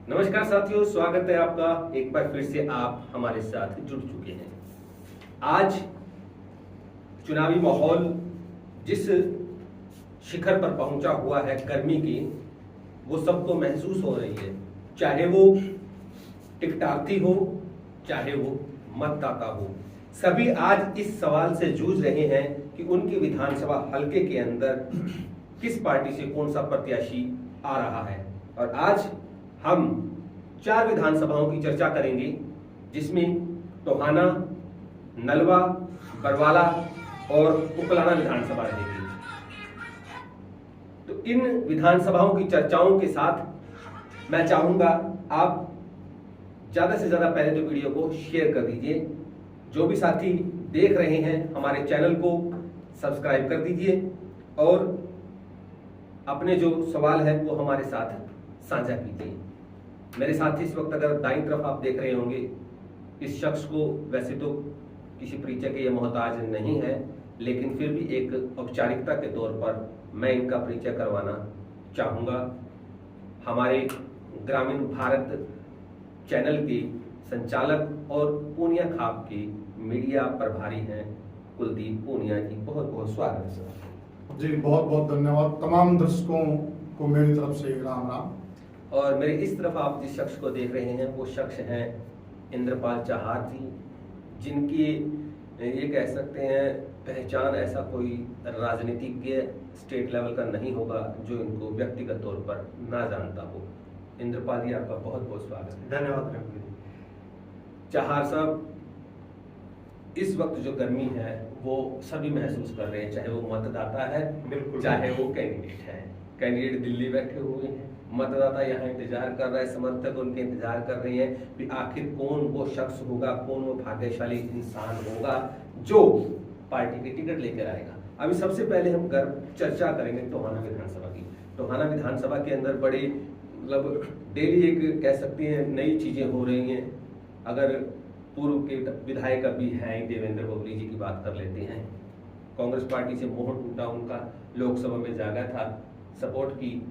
नमस्कार साथियों, स्वागत है आपका। एक बार फिर से आप हमारे साथ जुड़ चुके हैं। आज चुनावी माहौल जिस शिखर पर पहुंचा हुआ है गर्मी की, वो सबको महसूस हो रही है, चाहे वो टिकटार्थी हो, चाहे वो मतदाता हो। सभी आज इस सवाल से जूझ रहे हैं कि उनके विधानसभा हलके के अंदर किस पार्टी से कौन सा प्रत्याशी आ रहा है। और आज हम 4 विधानसभाओं की चर्चा करेंगे, जिसमें टोहाना, नलवा, बरवाला और उकलाना विधानसभा रहेगी। तो इन विधानसभाओं की चर्चाओं के साथ मैं चाहूंगा आप ज्यादा से ज्यादा पहले तो वीडियो को शेयर कर दीजिए। जो भी साथी देख रहे हैं हमारे चैनल को सब्सक्राइब कर दीजिए और अपने जो सवाल है वो हमारे साथ साझा कीजिए। मेरे साथ इस वक्त अगर दाईं तरफ आप देख रहे होंगे, इस शख्स को वैसे तो किसी परिचय के ये मोहताज नहीं है, लेकिन फिर भी एक औपचारिकता के तौर पर मैं इनका परिचय करवाना चाहूँगा। हमारे ग्रामीण भारत चैनल के संचालक और पूनिया खाप के मीडिया प्रभारी हैं कुलदीप पूनिया जी। बहुत बहुत स्वागत है सर जी। बहुत बहुत धन्यवाद। तमाम दर्शकों को मेरी तरफ से राम राम। और मेरे इस तरफ आप जिस शख्स को देख रहे हैं वो शख्स हैं इंद्रपाल चाहार जी, जिनकी ये कह सकते हैं पहचान ऐसा कोई राजनीतिज्ञ स्टेट लेवल का नहीं होगा जो इनको व्यक्तिगत तौर पर ना जानता हो। इंद्रपाल जी, आपका बहुत बहुत स्वागत है। धन्यवाद। चाहार साहब, इस वक्त जो गर्मी है वो सभी महसूस कर रहे हैं, चाहे वो मतदाता है, बिल्कुल, चाहे वो कैंडिडेट है। कैंडिडेट दिल्ली बैठे हुए हैं, मतदाता यहाँ इंतजार कर रहा है, समर्थक उनके इंतजार कर रहे हैं कि आखिर कौन वो शख्स होगा, कौन वो भाग्यशाली इंसान होगा जो पार्टी की टिकट लेकर आएगा। अभी सबसे पहले हम चर्चा करेंगे टोहाना विधानसभा की। टोहाना विधानसभा के अंदर बड़ी मतलब डेली एक कह सकती हैं नई चीजें हो रही हैं। अगर पूर्व के विधायक अभी हैं देवेंद्र बबली जी की बात कर लेते हैं, कांग्रेस पार्टी से मोह टूटा उनका, लोकसभा में जागा था, सपोर्ट की,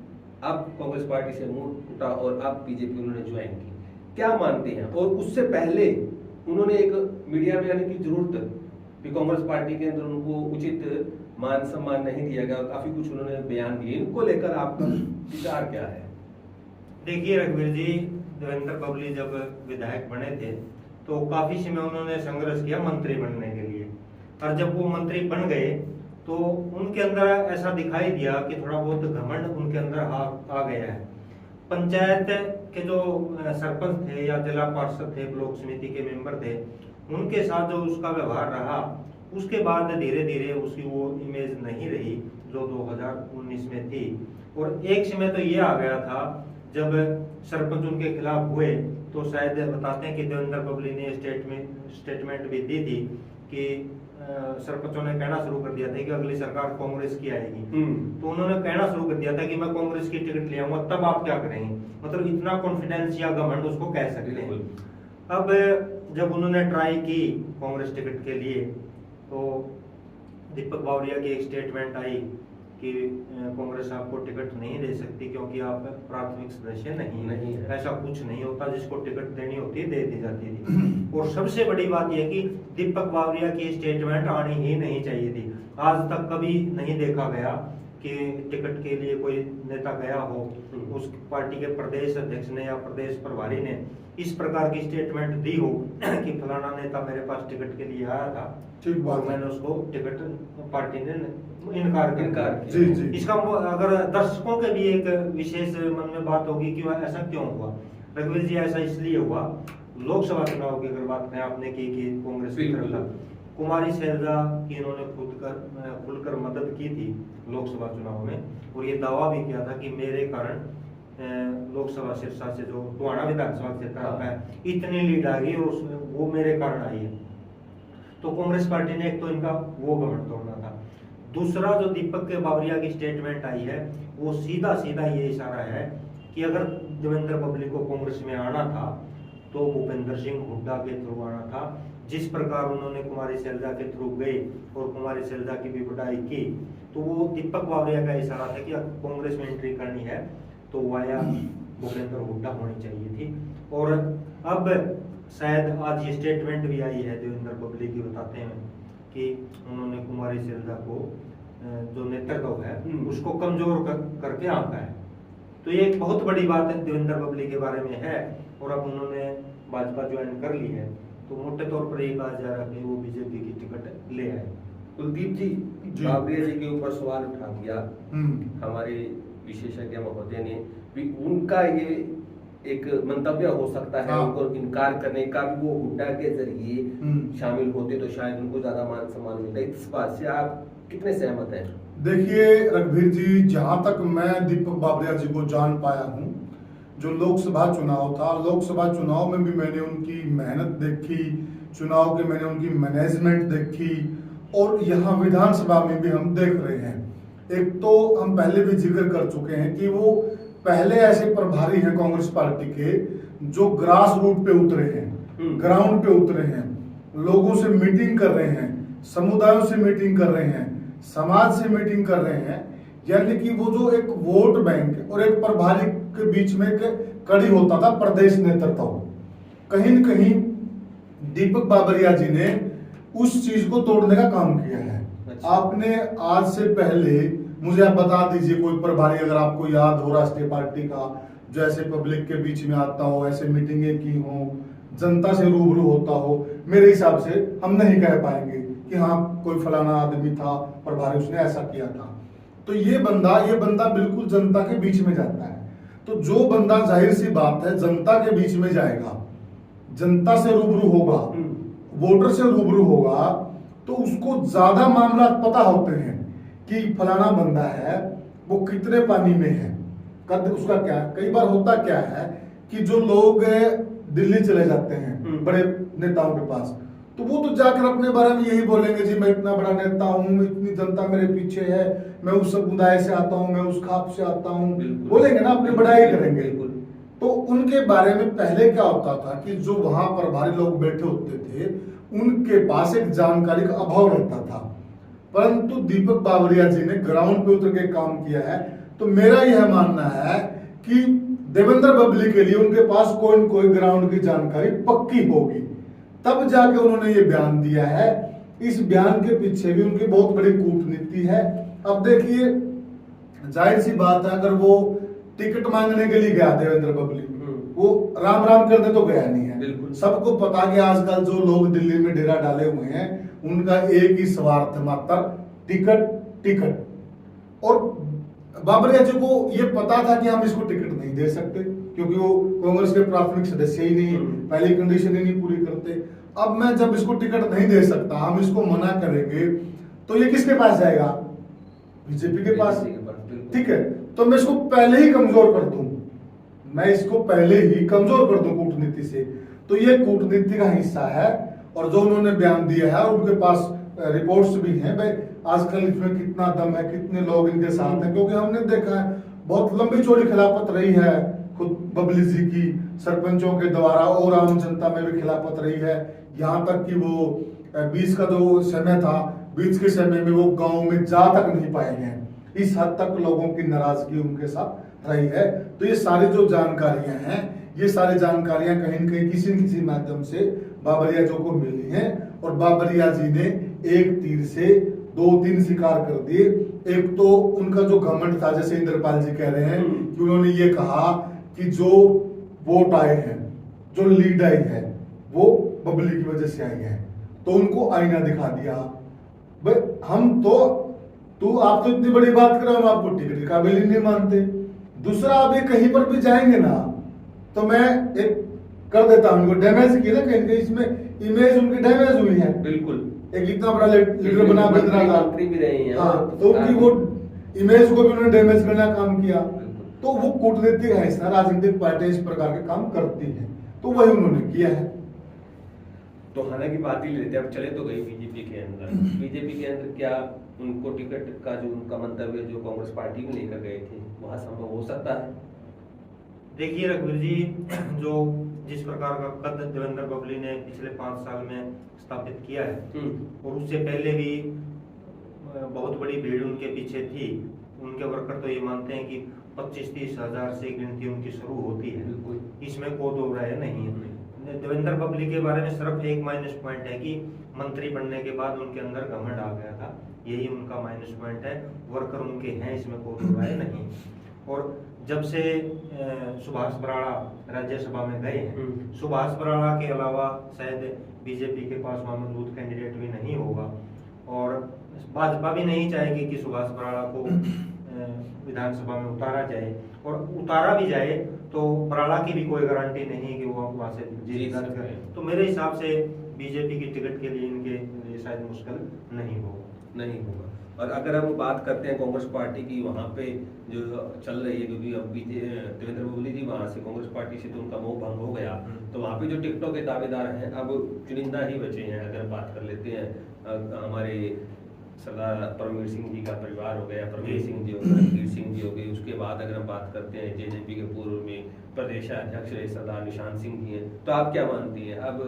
अब कांग्रेस पार्टी से मुंह टूटा और अब बीजेपी उन्होंने ज्वाइन की। क्या मानते हैं? और उससे पहले उन्होंने एक मीडिया में आने की जरूरत कि कांग्रेस पार्टी के अंदर उनको उचित मान सम्मान नहीं दिया गया, काफी कुछ उन्होंने बयान दिए। इनको लेकर आपका विचार क्या है? देखिए रघुवीर जी, देवेंद्र बबली जब विधायक बने थे तो काफी समय उन्होंने संघर्ष किया मंत्री बनने के लिए, और जब वो मंत्री बन गए तो उनके अंदर ऐसा दिखाई दिया कि थोड़ा बहुत घमंड उनके अंदर आ गया है। पंचायत के जो सरपंच थे या जिला पार्षद थे, ब्लॉक समिति के मेंबर थे, उनके साथ जो उसका व्यवहार रहा, उसके बाद धीरे धीरे उसकी वो इमेज नहीं रही जो 2019 में थी। और एक समय तो ये आ गया था जब सरपंच उनके खिलाफ हुए तो शायद बताते हैं कि देवेंद्र बबली ने स्टेटमेंट भी दी थी कि सरपंचों ने कहना शुरू कर दिया था कि अगली सरकार कांग्रेस की आएगी। तो उन्होंने कहना शुरू कर दिया था कि मैं कांग्रेस की टिकट ले आऊंगा, तब आप क्या करेंगे। मतलब इतना कॉन्फिडेंस या घमंड उसको कह सकते हैं। अब जब उन्होंने ट्राई की कांग्रेस टिकट के लिए तो दीपक बावरिया की एक स्टेटमेंट आई कि कांग्रेस आपको टिकट नहीं दे सकती क्योंकि आप प्राथमिक सदस्य नहीं है। ऐसा कुछ नहीं होता, जिसको टिकट देनी होती है दे दी जाती थी। और सबसे बड़ी बात यह कि दीपक बावरिया की स्टेटमेंट आनी ही नहीं चाहिए थी। आज तक कभी नहीं देखा गया कि टिकट के लिए कोई नेता गया हो, उस पार्टी के प्रदेश अध्यक्ष ने या प्रदेश प्रभारी ने इस प्रकार की स्टेटमेंट दी हो कि फलाना नेता मेरे पास टिकट के लिए आया था, ठीक बात, मैंने उसको टिकट पार्टी ने इनकार किया। जी जी। इसका अगर दर्शकों के भी एक विशेष मन में बात होगी कि वह ऐसा क्यों हुआ। रघुवीर जी, ऐसा इसलिए हुआ, लोकसभा चुनाव की अगर बात करें आपने की कि कांग्रेस की तरफ कुमारी शैलजा की इन्होंने खुलकर मदद की थी लोकसभा चुनाव में, और ये दावा भी किया था कि मेरे कारण लोकसभा सिरसा से जो टोहाना विधानसभा क्षेत्र आता है इतनी लीड आ गई और वो मेरे कारण आई है। तो कांग्रेस पार्टी ने एक तो इनका वो घमंड तोड़ना था। दूसरा जो दीपक के बावरिया की स्टेटमेंट आई है वो सीधा सीधा ये इशारा है कि अगर देवेंद्र बबली को कांग्रेस में आना था तो भूपेंद्र सिंह हुड्डा के थ्रू आना था। जिस प्रकार उन्होंने कुमारी शैलजा के थ्रू गए और कुमारी शैलजा की भी बढ़ाई की, तो वो दीपक बावरिया का इशारा था कि कांग्रेस में एंट्री करनी है तो वाया भूपेंद्र हुड्डा भूमिका होनी चाहिए थी। और अब शायद आज ये स्टेटमेंट भी आई है देवेंद्र बबली की, बताते हैं कि उन्होंने कुमारी सैलजा को जो नेतृत्व है उसको कमजोर करके आंका है। तो ये एक बहुत बड़ी बात है देवेंद्र बबली के बारे में है। और अब उन्होंने भाजपा ज्वाइन कर ली है, तो मोटे तौर पर ये कहा जा रहा है कि वो बीजेपी की टिकट ले आए। कुलदीप जी, बाबरिया जी के ऊपर सवाल उठा दिया हमारे विशेषज्ञ महोदय ने भी, उनका ये एक मंतव्य हो सकता है उनको इनकार करने का भी, वो हुड्डा के जरिए शामिल होते तो शायद उनको ज्यादा मान सम्मान मिलता। इस बात से आप कितने सहमत हैं? देखिए रघुवीर जी, जहां तक मैं दीपक बाबरिया जी को जान पाया हूं, जो लोकसभा चुनाव था, लोकसभा चुनाव में भी मैंने उनकी मेहनत देखी, चुनाव के मैंने उनकी मैनेजमेंट देखी, और यहाँ विधानसभा में भी हम देख रहे हैं। एक तो हम पहले भी जिक्र कर चुके हैं कि वो पहले ऐसे प्रभारी हैं कांग्रेस पार्टी के जो ग्रास रूट पे उतरे हैं, ग्राउंड पे उतरे हैं, लोगों से मीटिंग कर रहे हैं, समुदायों से मीटिंग कर रहे हैं, समाज से मीटिंग कर रहे हैं। यानी कि वो जो एक वोट बैंक और एक प्रभारी के बीच में एक कड़ी होता था प्रदेश नेतृत्व, कहीं न कहीं दीपक बाबरिया जी ने उस चीज को तोड़ने का काम किया है। अच्छा। आपने आज से पहले मुझे आप बता दीजिए कोई प्रभारी अगर आपको याद हो राष्ट्रीय पार्टी का, जो ऐसे पब्लिक के बीच में आता हो, ऐसे मीटिंगें की हो, जनता से रूबरू होता हो। मेरे हिसाब से हम नहीं कह पाएंगे कि हाँ कोई फलाना आदमी था प्रभारी, उसने ऐसा किया था। तो ये बंदा बिल्कुल जनता के बीच में जाता है। तो जो बंदा जाहिर सी बात है जनता के बीच में जाएगा, जनता से रूबरू होगा, वोटर से रूबरू होगा, तो उसको ज्यादा मामला पता होते हैं कि फलाना बंदा है वो कितने पानी में है, कद उसका क्या है। कई बार होता क्या है कि जो लोग दिल्ली चले जाते हैं बड़े नेताओं के पास, तो वो तो जाकर अपने बारे में यही बोलेंगे, जी मैं इतना बड़ा नेता हूँ, इतनी जनता मेरे पीछे है, मैं उस समुदाय से आता हूँ, मैं उस खाप से आता हूँ, बोलेंगे ना, अपनी बड़ाई करेंगे। तो उनके बारे में पहले क्या होता था कि जो वहां पर भारी लोग बैठे होते थे उनके पास एक जानकारी का अभाव रहता था। परंतु दीपक बाबरिया जी ने ग्राउंड पे उतर के काम किया है। तो मेरा यह मानना है कि देवेंद्र बबली के लिए उनके पास कोई न कोई ग्राउंड की जानकारी पक्की होगी, तब जाके उन्होंने ये बयान दिया है। इस बयान के पीछे भी उनकी बहुत बड़ी कूटनीति है। अब देखिए जाहिर सी बात है, अगर वो टिकट मांगने के लिए गया देवेंद्र बबली, वो राम राम करने तो गया नहीं है। सबको पता कि आजकल जो लोग दिल्ली में डेरा डाले हुए हैं उनका एक ही स्वार्थ मात्र टिकट। और बाबरिया जी को ये पता था कि हम इसको टिकट नहीं दे सकते क्योंकि वो कांग्रेस के प्राथमिक सदस्य ही नहीं, पहली कंडीशन ही नहीं पूरी करते। अब मैं जब इसको टिकट नहीं दे सकता, हम इसको मना करेंगे, तो ये किसके पास जाएगा? बीजेपी के पास। ठीक है, तो मैं इसको पहले ही कमजोर कर दूं, कूटनीति से। तो ये कूटनीति का हिस्सा है। और जो उन्होंने बयान दिया है उनके पास रिपोर्ट्स भी हैं, भाई आजकल इसमें कितना दम है, कितने लोग इनके साथ हैं। क्योंकि हमने देखा है बहुत लंबी चौड़ी खिलाफत रही है खुद बबली जी की, सरपंचों के द्वारा और आम जनता में भी खिलाफत रही है। यहाँ तक कि वो बीच का जो समय था, बीच के समय में वो गाँव में जा तक नहीं पाए हैं। इस हद तक लोगों की नाराजगी उनके साथ रही है। तो ये सारी जो जानकारियां हैं, ये सारी जानकारियां कहीं न कहीं किसी न किसी माध्यम से बाबरिया जी को मिली हैं। और बाबरिया जी ने एक तीर से दो तीन शिकार कर दिए। एक तो उनका जो घमंड था, जैसे इंद्रपाल जी कह रहे हैं कि उन्होंने ये कहा कि जो वोट आए हैं, जो लीड आई है, वो बबली की वजह से आई है, तो उनको आईना दिखा दिया। भाई हम तो आप तो इतनी बड़ी बात कर रहे हो, हम आपको टिकट के काबिल ही नहीं मानते। दूसरा, आप ये कहीं पर भी जाएंगे ना, तो मैं एक कर देता हूं, उनको डैमेज किया ना, कहीं इसमें इमेज उनकी डैमेज हुई है। बिल्कुल, एक इतना बड़ा लीडर बना बंदरा का, मंत्री भी रहे हैं। हाँ, तो उनकी वो इमेज को भी उन्होंने डैमेज करने का काम किया। तो वो कूटनीतिक है, इस राजनीतिक पार्टी इस प्रकार के काम करती है, तो वही उन्होंने किया है। तो हालांकि बात ही लेते, अब चले तो गई बीजेपी के अंदर क्या उनको टिकट का जो उनका मंतव्य जो कांग्रेस पार्टी में लेकर गए थे वहां संभव हो सकता है? देखिए रघुवीर जी, जो जिस प्रकार का कद देवेंद्र बबली ने पिछले 5 साल में स्थापित किया है, और उससे पहले भी बहुत बड़ी भीड़ उनके पीछे थी। उनके वर्कर तो ये मानते हैं कि 25-30 हजार से गिनती उनकी शुरू होती है। इसमें कोई दो राय नहीं है। देवेंद्र पब्लिक के बारे में सिर्फ एक माइनस पॉइंट है कि मंत्री बनने के बाद उनके अंदर घमंड आ गया था, यही उनका माइनस पॉइंट है। वर्कर उनके हैं, इसमें कोई दो राय नहीं। और जब से सुभाष बराड़ा राज्यसभा में गए हैं, सुभाष बराड़ा के अलावा शायद बीजेपी के पास वहाँ मजबूत कैंडिडेट भी नहीं होगा, और भाजपा भी नहीं चाहेगी कि सुभाष बराड़ा को विधानसभा में उतारा जाए, और उतारा भी जाए तो बराड़ा की भी कोई गारंटी नहीं कि वो वहां से जीत दर्ज करे। तो मेरे हिसाब से बीजेपी की टिकट के लिए इनके लिए शायद मुश्किल नहीं होगा। और अगर हम बात करते हैं कांग्रेस पार्टी की, वहाँ पे जो चल रही है, क्योंकि अब देवेंद्र पब्लिक जी वहाँ से कांग्रेस पार्टी से तो उनका मोह भंग हो गया, तो वहाँ पे जो टिकटों के दावेदार हैं अब चुनिंदा ही बचे हैं। अगर बात कर लेते हैं हमारे सरदार परमवीर सिंह जी का परिवार हो गया, परमवीर सिंह जी हो गए, रणधीर सिंह जी हो गए। उसके बाद अगर हम बात करते हैं जेजेपी के पूर्व में प्रदेशाध्यक्ष रहे सरदार निशान सिंह जी हैं, तो आप क्या मानती हैं अब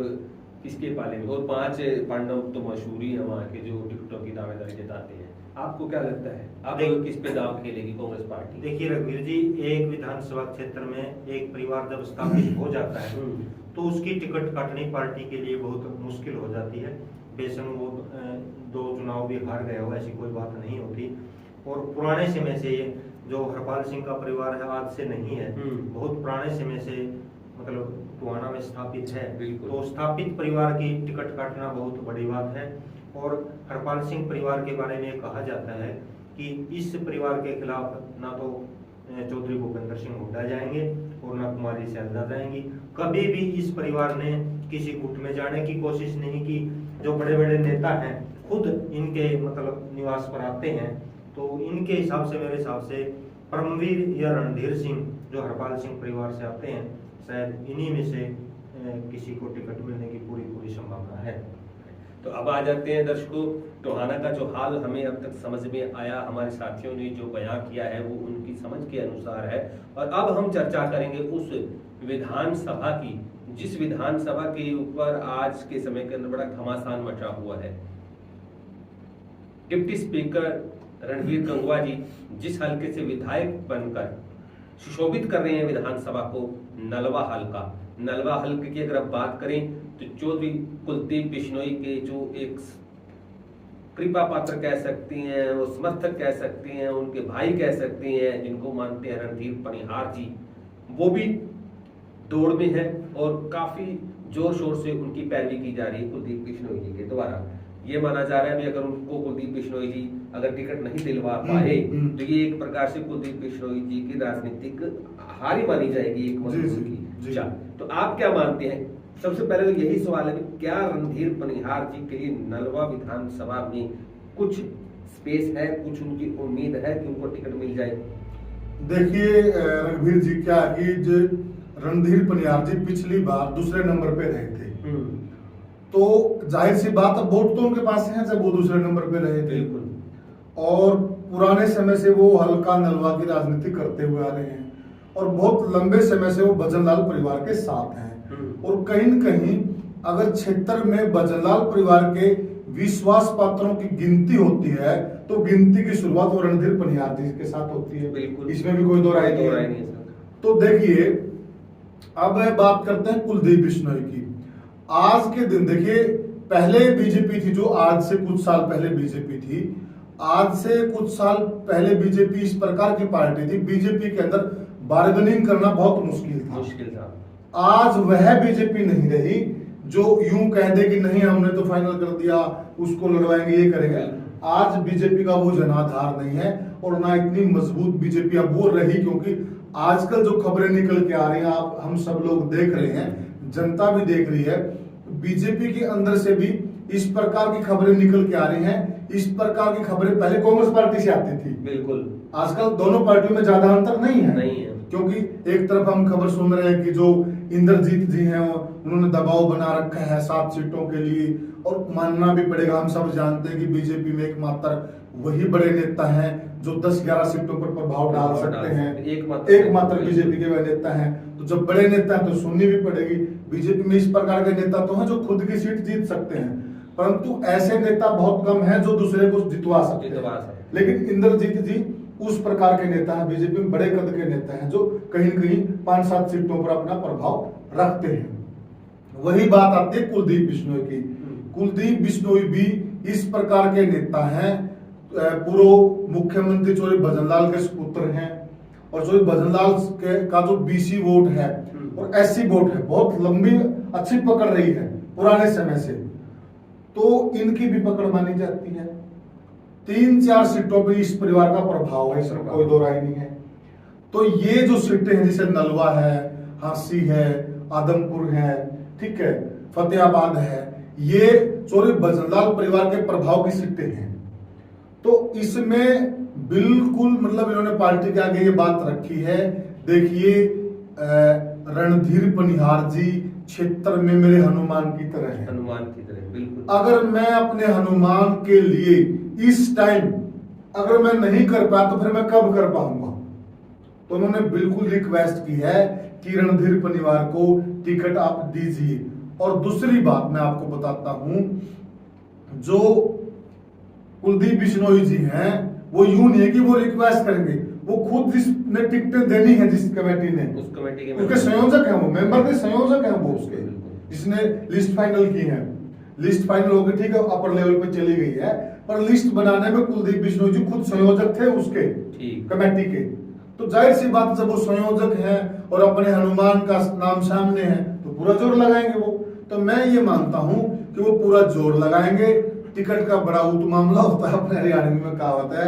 किसके पाले में? और 5 पांडव तो मशहूर ही है वहाँ के जो टिकटों की दावेदारी जताते हैं। आपको क्या लगता है अब किस पे दाव खेलेगी कांग्रेस पार्टी? देखिए रघुवीर जी, एक विधानसभा क्षेत्र में एक परिवार जब स्थापित हो जाता है तो उसकी टिकट काटनी पार्टी के लिए बहुत मुश्किल हो जाती है। बेशक वो 2 चुनाव भी हार गए हो, ऐसी कोई बात नहीं होती। और पुराने समय से जो हरपाल सिंह का परिवार है, आज से नहीं है, बहुत पुराने समय से मतलब टोहाना में स्थापित है, तो स्थापित परिवार की टिकट काटना बहुत बड़ी बात है। और हरपाल सिंह परिवार के बारे में कहा जाता है कि इस परिवार के खिलाफ ना तो चौधरी भूपेंद्र सिंह हुड्डा जाएंगे और ना कुमारी शैलजा जाएंगी। कभी भी इस परिवार ने किसी गुट में जाने की कोशिश नहीं की। जो बड़े बड़े नेता हैं खुद इनके मतलब निवास पर आते हैं, तो इनके हिसाब से, मेरे हिसाब से परमवीर या रणधीर सिंह जो हरपाल सिंह परिवार से आते हैं, शायद इन्हीं में से किसी को टिकट मिलने की पूरी संभावना है। तो अब आ जाते हैं दर्शकों, टोहाना का जो हाल हमें अब तक समझ में आया, हमारे साथियों ने जो बयां किया है वो उनकी समझ के अनुसार है। और अब हम चर्चा करेंगे उस विधानसभा की, जिस विधानसभा के ऊपर आज के समय के अंदर बड़ा घमासान मचा हुआ है। डिप्टी स्पीकर रणवीर गंगवा जी जिस हल्के से विधायक बनकर सुशोभित कर रहे हैं विधानसभा को, नलवा हल्के की अगर आप बात करें तो चौधरी कुलदीप बिश्नोई के जो एक कृपा पात्र कह सकती हैं, वो समर्थक कह सकती हैं, उनके भाई कह सकती हैं, जिनको मानते हैं रणधीर पनिहार जी, वो भी दौड़ में है और काफी जोर शोर से उनकी पैरवी की जा रही है कुलदीप बिश्नोई जी के द्वारा। ये माना जा रहा है भी अगर उनको कुलदीप बिश्नोई जी अगर टिकट नहीं दिलवा पाए तो ये एक प्रकार से कुलदीप बिश्नोई जी की राजनीतिक हार ही मानी जाएगी एक मजबूर की। तो आप क्या मानते हैं? सबसे पहले तो यही सवाल है कि क्या रणधीर पनिहार जी के लिए नलवा विधानसभा में कुछ स्पेस है, कुछ उनकी उम्मीद है कि उनको टिकट मिल जाए? देखिए रघुवीर जी, क्या कि जो रणधीर पनिहार जी पिछली बार दूसरे नंबर पे रहे थे, तो जाहिर सी बात, अब वोट तो उनके पास है जब वो दूसरे नंबर पे रहे थे। और पुराने समय से वो हल्का नलवा की राजनीति करते हुए आ रहे हैं और बहुत लंबे समय से वो भजनलाल परिवार के साथ हैं। और कहीं न कहीं अगर क्षेत्र में भजनलाल परिवार के विश्वास पात्रों की गिनती होती है तो गिनती की शुरुआत वो रणधीर पनिहार जी के साथ होती है, इसमें भी कोई दो राय नहीं है। तो देखिए, अब बात करते हैं कुलदीप बिश्नोई की। आज के दिन देखिए, पहले बीजेपी थी जो आज से कुछ साल पहले बीजेपी थी, आज से कुछ साल पहले बीजेपी इस प्रकार की पार्टी थी, बीजेपी के अंदर बार्गेनिंग करना बहुत मुश्किल था। आज वह बीजेपी नहीं रही जो यूं कह दे कि नहीं हमने तो फाइनल कर दिया, उसको लड़वाएंगे, ये करेंगे। आज बीजेपी का वो जनाधार नहीं है और ना इतनी मजबूत बीजेपी अब वो रही, क्योंकि आजकल जो खबरें निकल के आ रही हैं, आप हम सब लोग देख रहे हैं, जनता भी देख रही है, बीजेपी के अंदर से भी इस प्रकार की खबरें निकल के आ रही हैं। इस प्रकार की खबरें पहले कांग्रेस पार्टी से आती थी, बिल्कुल आजकल दोनों पार्टियों में ज्यादा अंतर नहीं है। क्योंकि एक तरफ हम खबर सुन रहे हैं कि जो इंद्रजीत जी हैं उन्होंने दबाव बना रखा है 7 सीटों के लिए, और मानना भी पड़ेगा, हम सब जानते हैं कि बीजेपी में एकमात्र वही बड़े नेता हैं जो 10-11 सीटों पर प्रभाव डाल सकते हैं, एकमात्र बीजेपी के वह नेता हैं। तो जब बड़े नेता हैं तो सुननी भी पड़ेगी। बीजेपी में इस प्रकार के नेता तो हैं जो खुद की सीट जीत सकते हैं, परंतु ऐसे नेता बहुत कम हैं जो दूसरे को जितवा सकते हैं। लेकिन इंद्रजीत जी उस प्रकार के नेता हैं, बीजेपी में बड़े कद के नेता हैं जो कहीं न कहीं 5-7 सीटों पर अपना प्रभाव रखते हैं। वही बात आती है कुलदीप बिश्नोई की। कुलदीप बिश्नोई भी इस प्रकार के नेता हैं, पूर्व मुख्यमंत्री चौधरी भजनलाल के सुपुत्र हैं, और चौधरी भजनलाल का जो बीसी वोट है और एससी वोट है बहुत लंबी अच्छी पकड़ रही है पुराने समय से, तो इनकी भी पकड़ मानी जाती है। 3-4 सीटों पे इस परिवार का प्रभाव है, इसमें कोई दो राय नहीं है। तो ये जो सीटें हैं जैसे नलवा है, हांसी है, आदमपुर है, ठीक है, फतेहाबाद है, ये चौधरी भजनलाल परिवार के प्रभाव की सीटें हैं। तो इसमें बिल्कुल मतलब इन्होंने पार्टी के आगे ये बात रखी है, देखिए रणधीर पनिहार जी क्षेत्र में मेरे हनुमान की तरह है। हनुमान की तरह बिल्कुल। अगर मैं अपने हनुमान के लिए इस टाइम अगर मैं नहीं कर पाया तो फिर मैं कब कर पाऊंगा। तो उन्होंने बिल्कुल रिक्वेस्ट की है कि रणधीर पनिवार को टिकट आप दीजिए। और दूसरी बात मैं आपको बताता हूं, जो कुलदीप बिश्नोई जी हैं वो यूं नहीं है कि वो रिक्वेस्ट करेंगे, वो खुद जिसने टिकटें देनी है, जिस कमेटी ने, उस कमेटी के उसके संयोजक हैं, वो मेंबर के संयोजक हैं, वो उसके जिसने लिस्ट फाइनल की है। लिस्ट फाइनल हो गई, ठीक है, अपर लेवल पे चली गई है, पर लिस्ट बनाने में कुलदीप बिश्नोई जी खुद संयोजक थे उसके कमेटी के। तो जाहिर सी बात, जब वो संयोजक हैं और अपने हनुमान का नाम सामने है तो पूरा जोर लगाएंगे वो। तो मैं ये मानता हूं कि वो पूरा जोर लगाएंगे। टिकट का बड़ा उत मामला होता है, अपने हरियाणवी में कहावत है,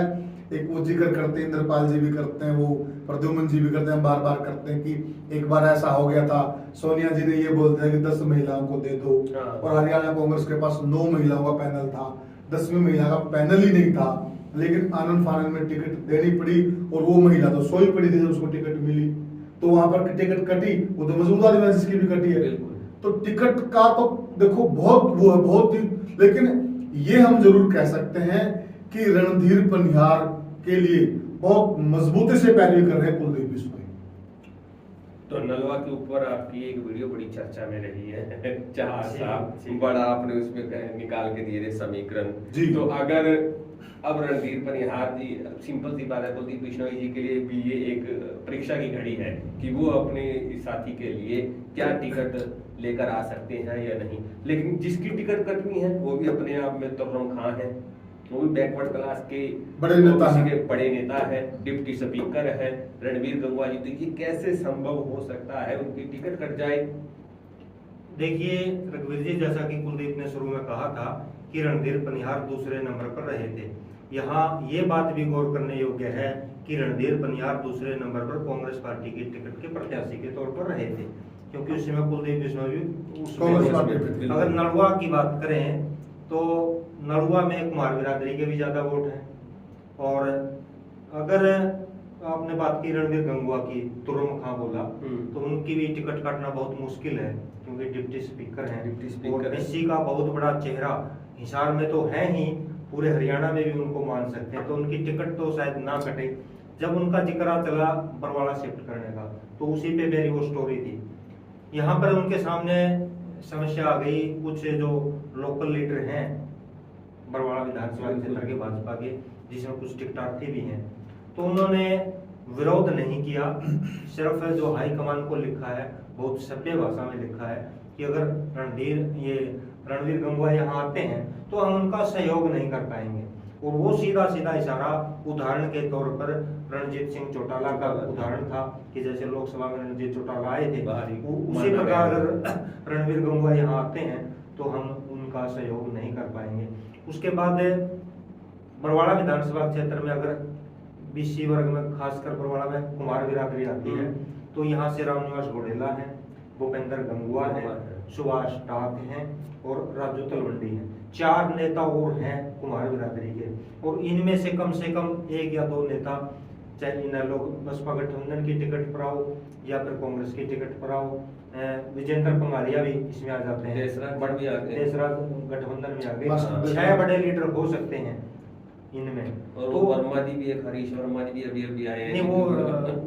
एक वो जिक्र करते हैं, इंद्रपाल जी भी करते हैं, वो प्रद्युमन जी भी करते हैं, बार बार करते हैं कि एक बार ऐसा हो गया था, सोनिया जी ने ये बोल दिया कि 10 महिलाओं को दे दो, और हरियाणा कांग्रेस के पास 9 महिलाओं का पैनल था, 10वीं महिला का पैनल ही नहीं था, लेकिन आनंद फानंद में टिकट देनी पड़ी, और वो महिला तो सोई पड़ी थी जब उसको टिकट मिली, तो वहां पर टिकट कटी, वो तो मौजूदा दिवस की भी कटी है। तो टिकट का तो देखो बहुत वो है, बहुत ही, लेकिन ये हम जरूर कह सकते हैं कि रणधीर पनिहार के लिए बहुत मजबूती से पैरवी कर रहे हैं कुलदीप बिश्नोई। तो नलवा के ऊपर आपकी एक वीडियो बड़ी चर्चा में रही है, जहां साहब बड़ा आपने उसमें निकाल के दिए थे समीकरण। तो अगर अब रणधीर पनिहार जी, सिंपल सी बात है, कुलदीप बिश्नोई जी के लिए भी ये एक परीक्षा की घड़ी है कि वो अपने साथी के लिए क्या टिकट लेकर आ सकते हैं या नहीं। लेकिन जिसकी टिकट कटनी है वो भी अपने आप में तुर्रम खां है, वो भी बैकवर्ड क्लास के बड़े नेता है, डिप्टी स्पीकर है रणवीर गंगवा जी। तो ये कैसे संभव हो सकता है उनकी टिकट कट जाए? देखिए रघुवीर जी, जैसा कि कुलदीप ने शुरू में कहा था कि रणधीर पनिहार दूसरे नंबर पर रहे थे, यहाँ ये बात भी गौर करने योग्य है कि रणधीर पनिहार दूसरे नंबर पर कांग्रेस पार्टी की टिकट के प्रत्याशी के तौर पर रहे थे, क्योंकि उस समय कुलदीप बिश्नोई भी। अगर नलवा की बात करें तो नलवा में कुमार बिरादरी के भी ज्यादा वोट हैं, और अगर आपने बात की रणवीर गंगवा की, तुर्रम खां बोला, तो उनकी भी टिकट काटना बहुत मुश्किल है, क्योंकि डिप्टी स्पीकर हैं और एससी का बहुत बड़ा चेहरा हिसार में तो है ही, पूरे हरियाणा में भी उनको मान सकते हैं, तो उनकी टिकट तो शायद ना कटे। जब उनका जिक्र चला बरवाड़ा शिफ्ट करने का, तो उसी पे मेरी वो स्टोरी थी। यहाँ पर उनके सामने समस्या आ गई, कुछ जो लोकल लीडर हैं बरवाड़ा विधानसभा क्षेत्र के भाजपा के, जिसमें कुछ टिकटार्थी भी हैं, तो उन्होंने विरोध नहीं किया, सिर्फ जो हाईकमान को लिखा है, बहुत सभ्य भाषा में लिखा है कि अगर रणवीर गंगवा यहाँ आते हैं तो हम उनका सहयोग नहीं कर पाएंगे। और वो सीधा सीधा इशारा उदाहरण के तौर पर रणजीत सिंह चौटाला का उदाहरण था कि जैसे लोकसभा में रणजीत चौटाला आए थे, उसी प्रकार अगर रणवीर गंगवा यहाँ आते हैं तो हम उनका सहयोग नहीं कर पाएंगे। उसके बाद बरवाड़ा विधानसभा क्षेत्र में अगर बीसी वर्ग में, खासकर बरवाड़ा में कुमार बिरादरी आती है, तो यहाँ से रामनिवास घोडेला है, भूपेंद्र गंगवा है, सुभाष टाक हैं और राजू तलवंडी हैं। 4 नेता और हैं कुमार बिरादरी के, और इनमें से कम 1 या 2 नेता, चाहे इन लोग बसपा गठबंधन की टिकट पर आओ या फिर कांग्रेस की टिकट पर आओ, विजेंद्र पंगारिया भी इसमें आ जाते हैं, तेसरा गठबंधन में आ गए, 6 बड़े लीडर हो सकते हैं इनमें। और तो वर्मा जी भी, एक हरीश वर्मा जी भी अभी आए हैं, नहीं वो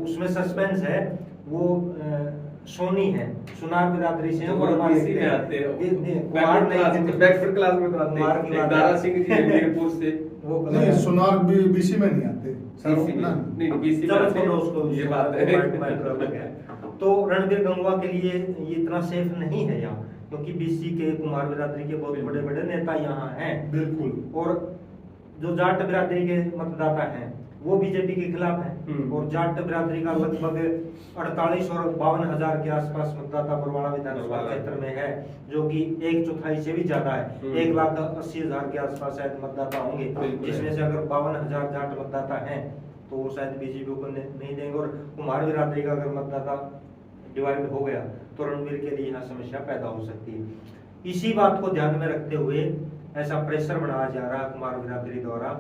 उसमें सस्पेंस है, वो सोनी है, सुनार बिरादरी से, बैकवर्ड क्लास में तो आते हैं, दारा सिंह जी मीरपुर से, वो नहीं, सुनार बीसी में नहीं आते, नहीं बीसी चलो छोड़ो उसको, ये बात है। मैटर अलग है। तो रणबीर गंगवा के लिए ये इतना सेफ नहीं है यहाँ, क्योंकि बीसी के कुमार बिरादरी के बहुत बड़े बड़े नेता यहाँ हैं। बिल्कुल। और जो जाट बिरादरी के मतदाता हैं वो बीजेपी के खिलाफ हैं, और जाट बिरादरी का लगभग 48 और 52,000 के आसपास मतदाता बरवाड़ा विधानसभा क्षेत्र में है, जो कि 1/4 से भी ज्यादा है। 1,80,000 के आसपास शायद मतदाता होंगे, जिसमें से अगर 52,000 जाट मतदाता हैं तो वो शायद बीजेपी को नहीं देंगे। और कुमार बिरादरी का अगर मतदाता डिवाइड हो गया तो रणबीर के लिए यहाँ समस्या पैदा हो सकती है। इसी बात को ध्यान में रखते हुए ऐसा प्रेशर बनाया जा रहा है कुमार बिरादरी द्वारा।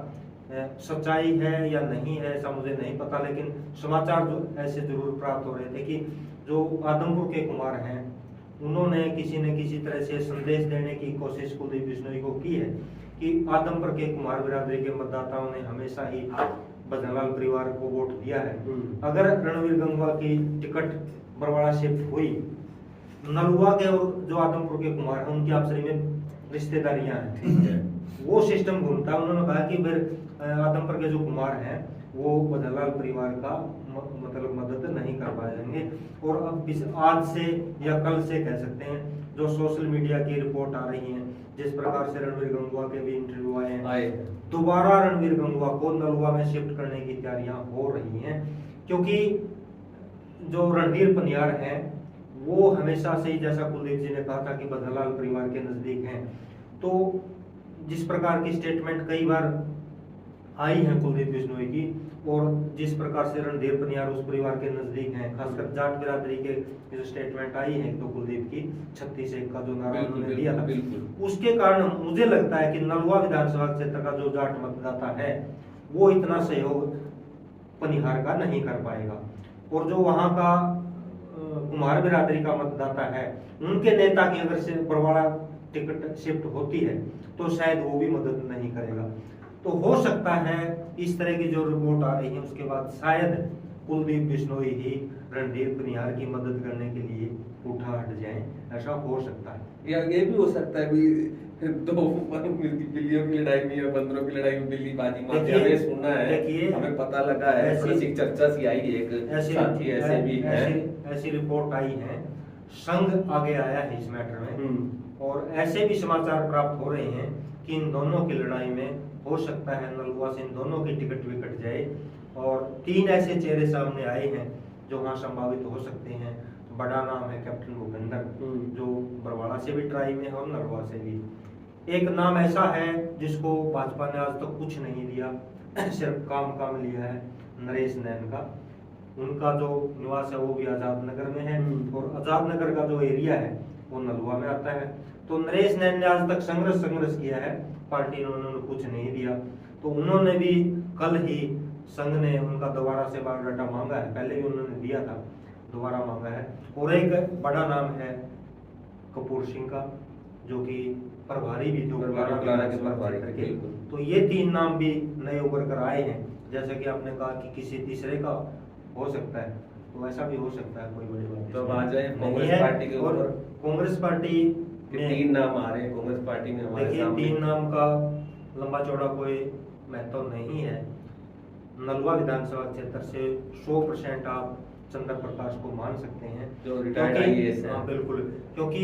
सच्चाई है या नहीं है ऐसा मुझे नहीं पता, लेकिन समाचार जो ऐसे जरूर प्राप्त हो रहे थे कि जो आदमपुर के कुमार हैं उन्होंने किसी न किसी तरह से संदेश देने की कोशिश कुलदीप बिश्नोई को की है कि आदमपुर के कुमार बिरादरी के मतदाताओं ने हमेशा ही भजनलाल परिवार को वोट दिया है। अगर रणवीर गंगवा की टिकट बरवाड़ा शिफ्ट हुई, नलुआ के और जो आदमपुर के कुमार हैं उनकी आपस में रिश्तेदारियां हैं, वो सिस्टम घूमता है। उन्होंने कहा कि फिर आदमपुर के जो कुमार हैं वो भजनलाल परिवार का मतलब मदद नहीं कर पाएंगे। और अब आज से या कल से कह सकते हैं, जो सोशल मीडिया की रिपोर्ट आ रही है, जिस प्रकार से रणवीर गंगवा के भी इंटरव्यू आए हैं, दोबारा रणवीर गंगवा को नलुआ में शिफ्ट करने की तैयारियां हो रही हैं, क्योंकि जो रणधीर पनियार हैं वो हमेशा से ही, जैसा कुलदीप जी ने कहा था कि भजनलाल परिवार के नजदीक हैं, तो जिस प्रकार की स्टेटमेंट कई बार आई है कुलदीप बिश्नोई की, और जिस प्रकार से रणधीर पनियार उस परिवार के नजदीक हैं, खासकर जाट बिरादरी के जो स्टेटमेंट आई है तो कुलदीप की 36 का जो नारा उन्होंने दिया था, उसके कारण मुझे लगता है कि नलुआ विधानसभा क्षेत्र का जो जाट मतदाता है वो इतना सहयोग पनिहार का नहीं कर पाएगा। और जो वहां का कुमार बिरादरी का मतदाता है, उनके नेता की अगर से बरवाड़ा टिकट शिफ्ट होती है तो शायद वो भी मदद नहीं करेगा। तो हो सकता है इस तरह की जो रिपोर्ट आ रही है उसके बाद शायद कुलदीप बिश्नोई ही रणधीर पनियार की मदद करने के लिए उठा हट जाए, ऐसा हो सकता है। या ये भी हो सकता है भी दो बिल्लियों की लड़ाई में या बंदरों की लड़ाई में बिल्ली बाजी मारती है, हमें सुनना है, हमें पता लगा है, ऐसी चर्चा सी आई, एक साथी ऐसे भी है, ऐसी रिपोर्ट आई है, संघ आगे आया है इस मैटर में, और ऐसे भी समाचार प्राप्त हो रहे हैं कि इन दोनों की लड़ाई में हो सकता है नलुआ से इन दोनों की टिकट विकट जाए। और 3 ऐसे चेहरे सामने आए हैं जो वहां संभावित हो सकते हैं। बड़ा नाम है कैप्टन भूपेंद्र, जो बरवाड़ा से भी ट्राई में है और नलुआ से भी। एक नाम ऐसा है जिसको भाजपा ने आज तक कुछ नहीं दिया, सिर्फ काम लिया है, नरेश नैन का। उनका जो निवास है वो भी आजाद नगर में है, और आजाद नगर का जो एरिया है वो नलुआ में आता है। तो नरेश नैन ने आज तक संघर्ष किया है, पार्टी ने उन्होंने कुछ नहीं दिया। तो उन्होंने भी कल ही संघ ने उनका दोबारा से बायोडाटा मांगा है, पहले भी उन्होंने दिया था, दोबारा मांगा है। और एक बड़ा नाम है कपूर सिंह का, जो कि प्रभारी भी थे करके। तो ये 3 नाम भी नए उभर कर आए हैं। जैसा कि आपने कहा कि किसी तीसरे का हो सकता है, तो ऐसा भी हो सकता है, कोई बड़ी बात तो आ जाए कांग्रेस पार्टी के ऊपर। कांग्रेस पार्टी में 3 नाम आ रहे हैं कांग्रेस पार्टी में हमारे सामने। 3 नाम का लंबा चौड़ा कोई महत्व नहीं है। नलुआ विधानसभा क्षेत्र से 100% आप चंद्र प्रकाश को मान सकते हैं, जो रिटायर्ड आईएएस हैं। बिल्कुल, क्योंकि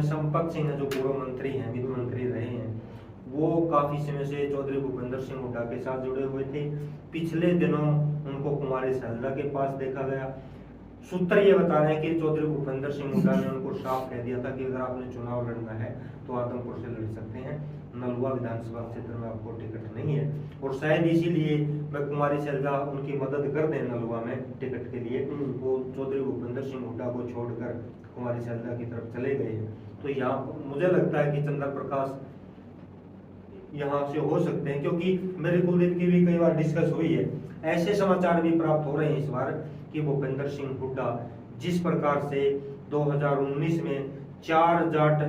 संपत सिंह जो पूर्व मंत्री हैं, वित्त मंत्री रहे हैं, वो काफी समय से चौधरी भूपेंद्र सिंह हुड्डा के साथ जुड़े हुए थे। पिछले दिनों उनको कुमारी सैलजा के पास देखा गया। सूत्र ये बता रहे हैं कि चौधरी भूपेंद्र सिंह हुड्डा ने उनको साफ कह दिया था कि अगर आपने चुनाव लड़ना है तो आदमपुर से लड़ सकते हैं, नलुआ विधानसभा क्षेत्र में आपको टिकट नहीं है। और शायद इसीलिए मैं कुमारी सैलजा उनकी मदद कर दें नलुआ में टिकट के लिए, वो चौधरी भूपेंद्र सिंह हुड्डा को छोड़कर कुमारी सैलजा की तरफ चले गए हैं। तो यहाँ मुझे लगता है कि चंद्र प्रकाश यहाँ से हो सकते हैं, क्योंकि मेरे कुलदीप की भी कई बार डिस्कस हुई है। ऐसे समाचार भी प्राप्त हो रहे हैं इस बार कि भूपेंद्र सिंह हुड्डा जिस प्रकार से 2019 में 4 जाट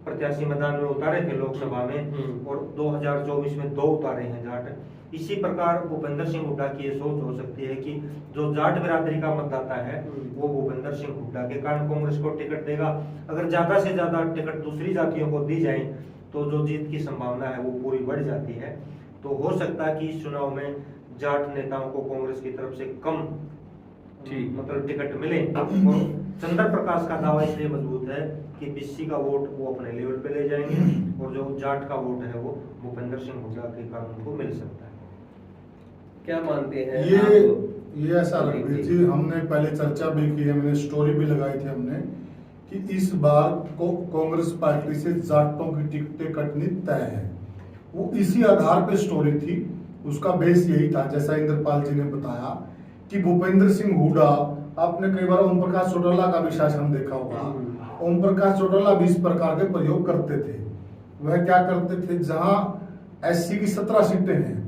प्रत्याशी मैदान में उतारे थे लोकसभा में, और 2024 में 2 उतारे हैं जाट, इसी प्रकार भूपेंद्र सिंह हुड्डा की ये सोच हो सकती है कि जो जाट बिरादरी का मतदाता है वो भूपेंद्र सिंह हुड्डा के कारण कांग्रेस को टिकट देगा। अगर ज्यादा से ज्यादा टिकट दूसरी जातियों को दी जाए तो जो जीत की संभावना है वो पूरी बढ़ जाती है। तो हो सकता है कि इस चुनाव में जाट नेताओं को कांग्रेस की तरफ से कम ठीक। मतलब टिकट मिले। और चंद्र प्रकाश का दावा इसलिए मजबूत है कि बीसी का वोट वो अपने लेवल पे ले जाएंगे और जो जाट का वोट है वो भूपेंद्र सिंह हुड्डा के कारण उनको मिल सकता है। क्या मानते हैं ये ऐसा रणवीर जी, हमने पहले चर्चा भी की है, मैंने स्टोरी भी लगाई थी हमने कि इस बार को कांग्रेस पार्टी से जाटों की टिकटें कटनी तय है। वो इसी आधार पे स्टोरी थी, उसका बेस यही था जैसा इंद्रपाल जी ने बताया कि भूपेंद्र सिंह हुड्डा, आपने कई बार ओम प्रकाश चौटाला का भी शासन देखा होगा, ओम प्रकाश चौटाला भी इस प्रकार के प्रयोग करते थे। वह क्या करते थे, जहां एससी की 17 सीटें हैं,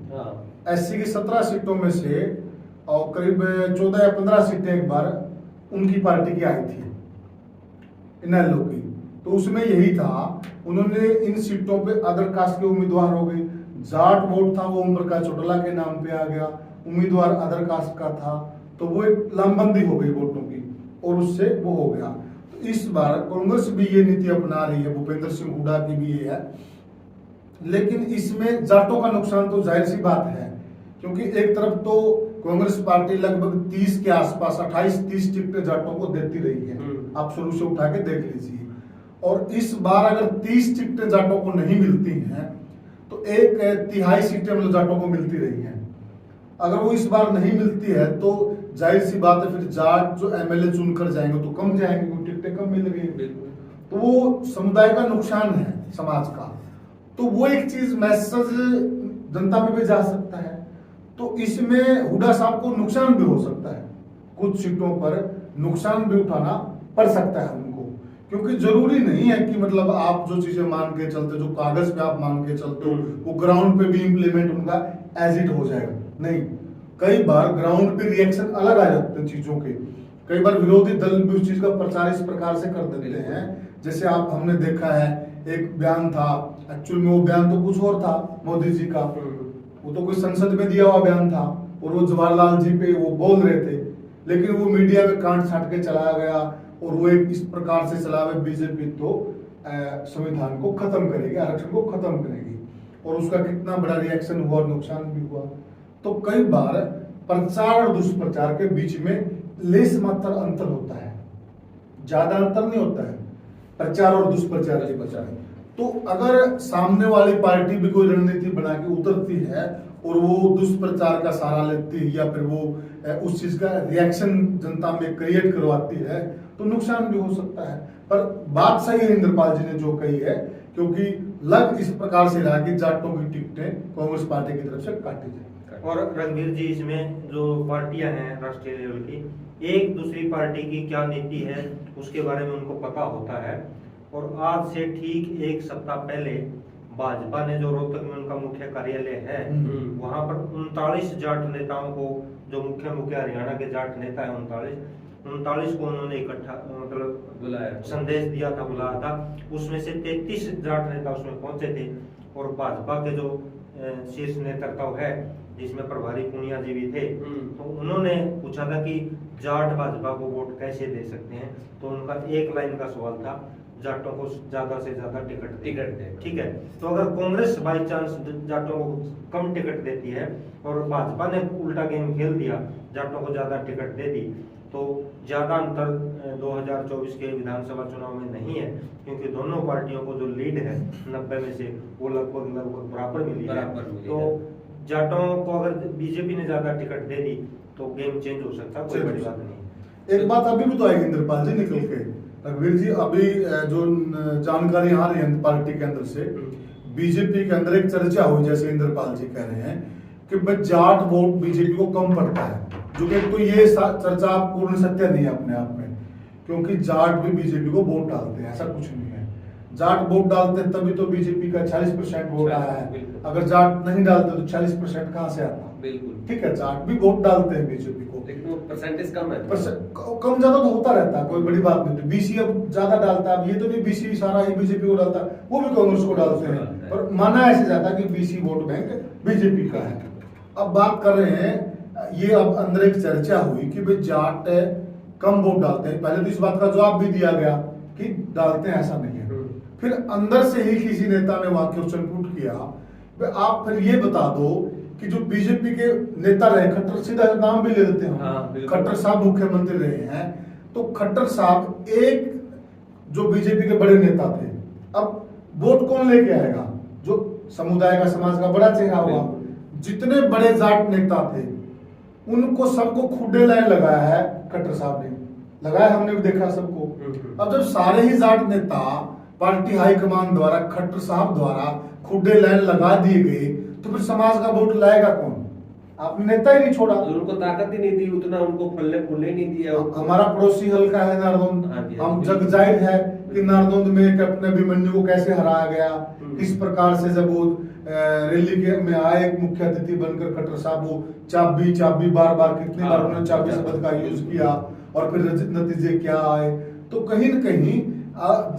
एससी की 17 सीटों में से और करीब 14 या 15 सीटें एक बार उनकी पार्टी की आई थी, इनेलो की, तो उसमें यही था, उन्होंने इन सीटों पे अदर कास्ट के उम्मीदवार हो गए, जाट वोट था वो ओम प्रकाश चौटाला के नाम पे आ गया, उम्मीदवार अदर कास्ट का था, तो वो एक लामबंदी हो गई वोटों की और उससे वो हो गया। तो इस बार कांग्रेस भी ये नीति अपना रही है, भूपेंद्र सिंह हुड्डा की भी ये है, लेकिन इसमें जाटों का नुकसान तो जाहिर सी बात है, क्योंकि एक तरफ तो कांग्रेस पार्टी लगभग 30 के आसपास 28-30 टिकटें जाटों को देती रही है, आप शुरू से उठा के देख लीजिए। और इस बार अगर 30 टिकटें जाटों को नहीं मिलती हैं तो 1/3 सीटें मतलब जाटों को मिलती रही हैं। अगर वो इस बार नहीं मिलती है तो जाहिर सी बात है फिर जाट जो एमएलए चुनकर जाएंगे तो कम जाएंगे, क्योंकि टिकटें कम मिल रही है, तो वो समुदाय का नुकसान है समाज का। तो वो एक चीज मैसेज जनता में भी जा सकता है, तो इसमें हुड्डा साहब को नुकसान भी हो सकता है, कुछ सीटों पर नुकसान भी उठाना पड़ सकता है उनको, क्योंकि जरूरी नहीं है कि मतलब आप जो चीजें मान के चलते, जो कागज पे आप मान के चलते हो वो ग्राउंड पे भी इम्प्लीमेंट उनका एज इट हो जाएगा, नहीं। कई बार ग्राउंड पे रिएक्शन अलग आ जाते हैं चीजों के, कई बार विरोधी दल भी उस चीज का प्रचार इस प्रकार से कर देते हैं, जैसे आप हमने देखा है एक बयान था, एक्चुअल में वो बयान तो कुछ और था मोदी जी का, वो तो कोई संसद में दिया हुआ बयान था और वो जवाहरलाल जी पे वो बोल रहे थे, लेकिन वो मीडिया में काट छाट के चलाया गया और वो एक इस प्रकार से चला हुआ बीजेपी तो संविधान को खत्म करेगी, आरक्षण को खत्म करेगी, और उसका कितना बड़ा रिएक्शन हुआ और नुकसान भी हुआ। तो कई बार प्रचार और दुष्प्रचार के बीच में लेस मात्र अंतर होता है, ज्यादा अंतर नहीं होता है प्रचार और दुष्प्रचार के बचाव। तो अगर सामने वाली पार्टी भी कोई रणनीति बना के उतरती है और वो दुष्प्रचार का सहारा लेती है या फिर वो उस चीज का रिएक्शन जनता में क्रिएट करवाती है तो नुकसान भी हो सकता है। पर बात सही है इंद्रपाल जी ने जो कही है, क्योंकि लग इस प्रकार से रहा कि जाटों की टिकटें कांग्रेस पार्टी की तरफ से काटी जाए। और रणवीर जी, इसमें जो पार्टियां हैं राष्ट्रीय लेवल की, एक दूसरी पार्टी की क्या नीति है उसके बारे में उनको पता होता है। और आज से ठीक 1 सप्ताह पहले भाजपा ने जो रोहतक में उनका मुख्य कार्यालय है वहां पर 39 जाट नेताओं को, जो मुख्य हरियाणा के जाट नेता है 39 को उन्होंने इकट्ठा मतलब बुलाया, संदेश दिया था, बुलाया था। उसमें से 33 जाट नेता उसमें पहुंचे थे और भाजपा के जो शीर्ष नेतृत्व है जिसमें प्रभारी पुनिया जी भी थे, तो उन्होंने पूछा था कि जाट भाजपा को वोट कैसे दे सकते हैं, तो उनका एक लाइन का सवाल था, जाटों को ज्यादा से ज्यादा टिकट दे। ठीक है, तो अगर कांग्रेस बाई चांस जाटों को कम टिकट देती है और भाजपा ने उल्टा गेम खेल दिया, जाटों को ज्यादा टिकट दे दी, तो ज्यादा अंतर 2024 के विधानसभा चुनाव में नहीं है, क्योंकि दोनों पार्टियों को जो लीड है 90 में से वो लगभग बराबर मिली है। तो जाटों को अगर बीजेपी ने ज्यादा टिकट दे दी तो गेम चेंज हो सकता है, कोई बड़ी बात नहीं। एक बात अभी भी तो आएगी इंद्रपाल जी निकल के, रघुवीर जी, अभी जो जानकारी आ रही है पार्टी के अंदर से, बीजेपी के अंदर एक चर्चा हुई, जैसे इंद्रपाल जी कह रहे हैं कि भाई जाट वोट बीजेपी को कम पड़ता है, जो कि तो ये चर्चा पूर्ण सत्य नहीं है अपने आप में, क्योंकि जाट भी बीजेपी को वोट डालते हैं, ऐसा कुछ नहीं है। जाट वोट डालते हैं तभी तो बीजेपी का 40% वोट आया है, अगर जाट नहीं डालते तो 40% कहां से आता? बिल्कुल ठीक है, जाट भी वोट डालते हैं बीजेपी को, लेकिन वो परसेंटेज कम है, कम ज्यादा तो होता रहता है, कोई बड़ी बात नहीं। बीसी अब ज्यादा डालता है, अब ये तो नहीं बीसी सारा ही बीजेपी को डालता है, वो भी कांग्रेस को डालते हैं, पर माना ऐसे जाता है कि बीसी वोट बैंक बीजेपी का है। अब बात कर रहे हैं, ये अब अंदर एक चर्चा हुई कि भाई जाट कम वोट डालते हैं, पहले तो इस बात का जवाब भी दिया गया कि डालते हैं, ऐसा नहीं है। फिर अंदर से ही किसी नेता ने वहां क्वेश्चन पुट किया, आप फिर ये बता दो कि जो बीजेपी के नेता रहे, खट्टर, सीधा नाम भी ले देते हैं, हाँ, बिल्कुल। खट्टर साहब मुख्यमंत्री रहे हैं, तो खट्टर साहब एक जो बीजेपी के बड़े नेता थे, अब वोट कौन लेके आएगा? जो समुदाय का, समाज का बड़ा चेहरा हुआ। जितने बड़े जाट नेता थे उनको सबको खुडे लाइन लगाया है खट्टर साहब ने, लगाया, हमने भी देखा सबको। अब जब सारे ही जाट नेता पार्टी हाईकमान द्वारा, खट्टर साहब द्वारा खुडे लाइन लगा दिए गए, तो फिर समाज का वोट लाएगा कौन? आपने नेता ही नहीं छोड़ा, उनको ताकत ही नहीं दी, उतना उनको फलने फूलने नहीं दिया। हमारा पड़ोसी हल्का है नारदौंद, हम जग जाहिर है कि नारदौंद में कैप्टन अभिमन्यु को कैसे हराया गया, किस प्रकार से जब वो रैली के में आए मुख्य अतिथि बनकर खट्टर साहब, वो चाबी बार बार कितनी बार उन्होंने चाबी शब्द का यूज किया, और फिर नतीजे क्या आए। तो कहीं न कहीं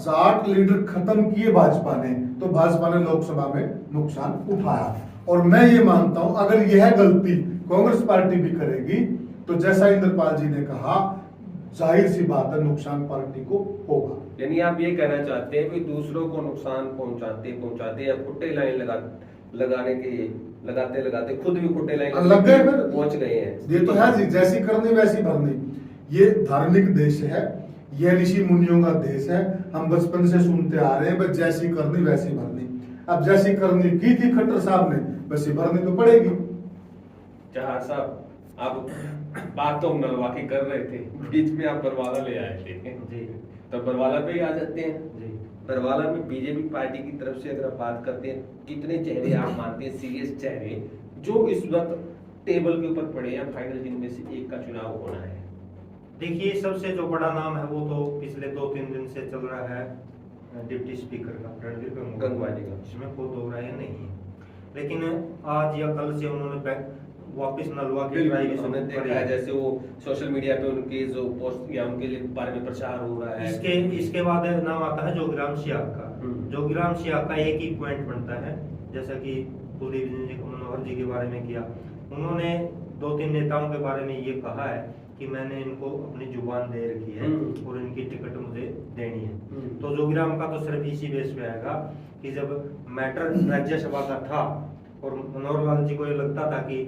जाट लीडर खत्म किए भाजपा ने, तो भाजपा ने लोकसभा में नुकसान उठाया। और मैं ये मानता हूं अगर यह गलती कांग्रेस पार्टी भी करेगी तो जैसा इंद्रपाल जी ने कहा, जाहिर सी बात है नुकसान पार्टी को होगा। यानी आप ये कहना चाहते हैं कि दूसरों को नुकसान पहुंचाते या खुट्टे लाइन लगाते खुद भी खुट्टे लाइन लग गए, फिर पहुंच गए हैं। ये तो है जी, जैसी करनी वैसी भरनी। ये धार्मिक देश है, यह ऋषि मुनियों का देश है, हम बचपन से सुनते आ रहे हैं, बस जैसी करनी वैसी भरनी। अब जैसी करनी की थी खट्टर साहब ने, वैसी भरनी तो पड़ेगी। जहां साहब आप बात तो नलवा की कर रहे थे, बीच में आप बरवाला ले आए थे जी, तो बरवाला पे ही आ जाते हैं जी। बरवाला में बीजेपी पार्टी की तरफ से अगर आप बात करते हैं, कितने चेहरे आप मानते हैं सीरियस चेहरे जो इस वक्त टेबल के ऊपर पड़े हैं, फाइनल जिनमें से एक का चुनाव होना है? देखिए, सबसे जो बड़ा नाम है वो तो पिछले 2-3 दिन से चल रहा है डिप्टी स्पीकर का, रणवीर गंगवा जी का। इसमें कोई दो राय नहीं है। लेकिन आज या कल से उन्होंने वापस नलवा की ड्राइव हमने देखा है, जैसे वो सोशल मीडिया पे उनके जो पोस्ट या उनके बारे में प्रचार हो रहा है। इसके बाद नाम आता है जोगीराम सियाग का। जोगीराम सियाग का एक ही पॉइंट बनता है, जैसा कि कुलदीप जी मनोहर जी के बारे में किया, उन्होंने 2-3 नेताओं के बारे में ये कहा है कि मैंने इनको अपनी जुबान दे रखी है और इनकी टिकट मुझे देनी है। तो जोगीराम का तो सिर्फ इसी बेस पे आएगा कि जब मैटर राज्यसभा का था और मनोहर लाल जी को ये लगता था कि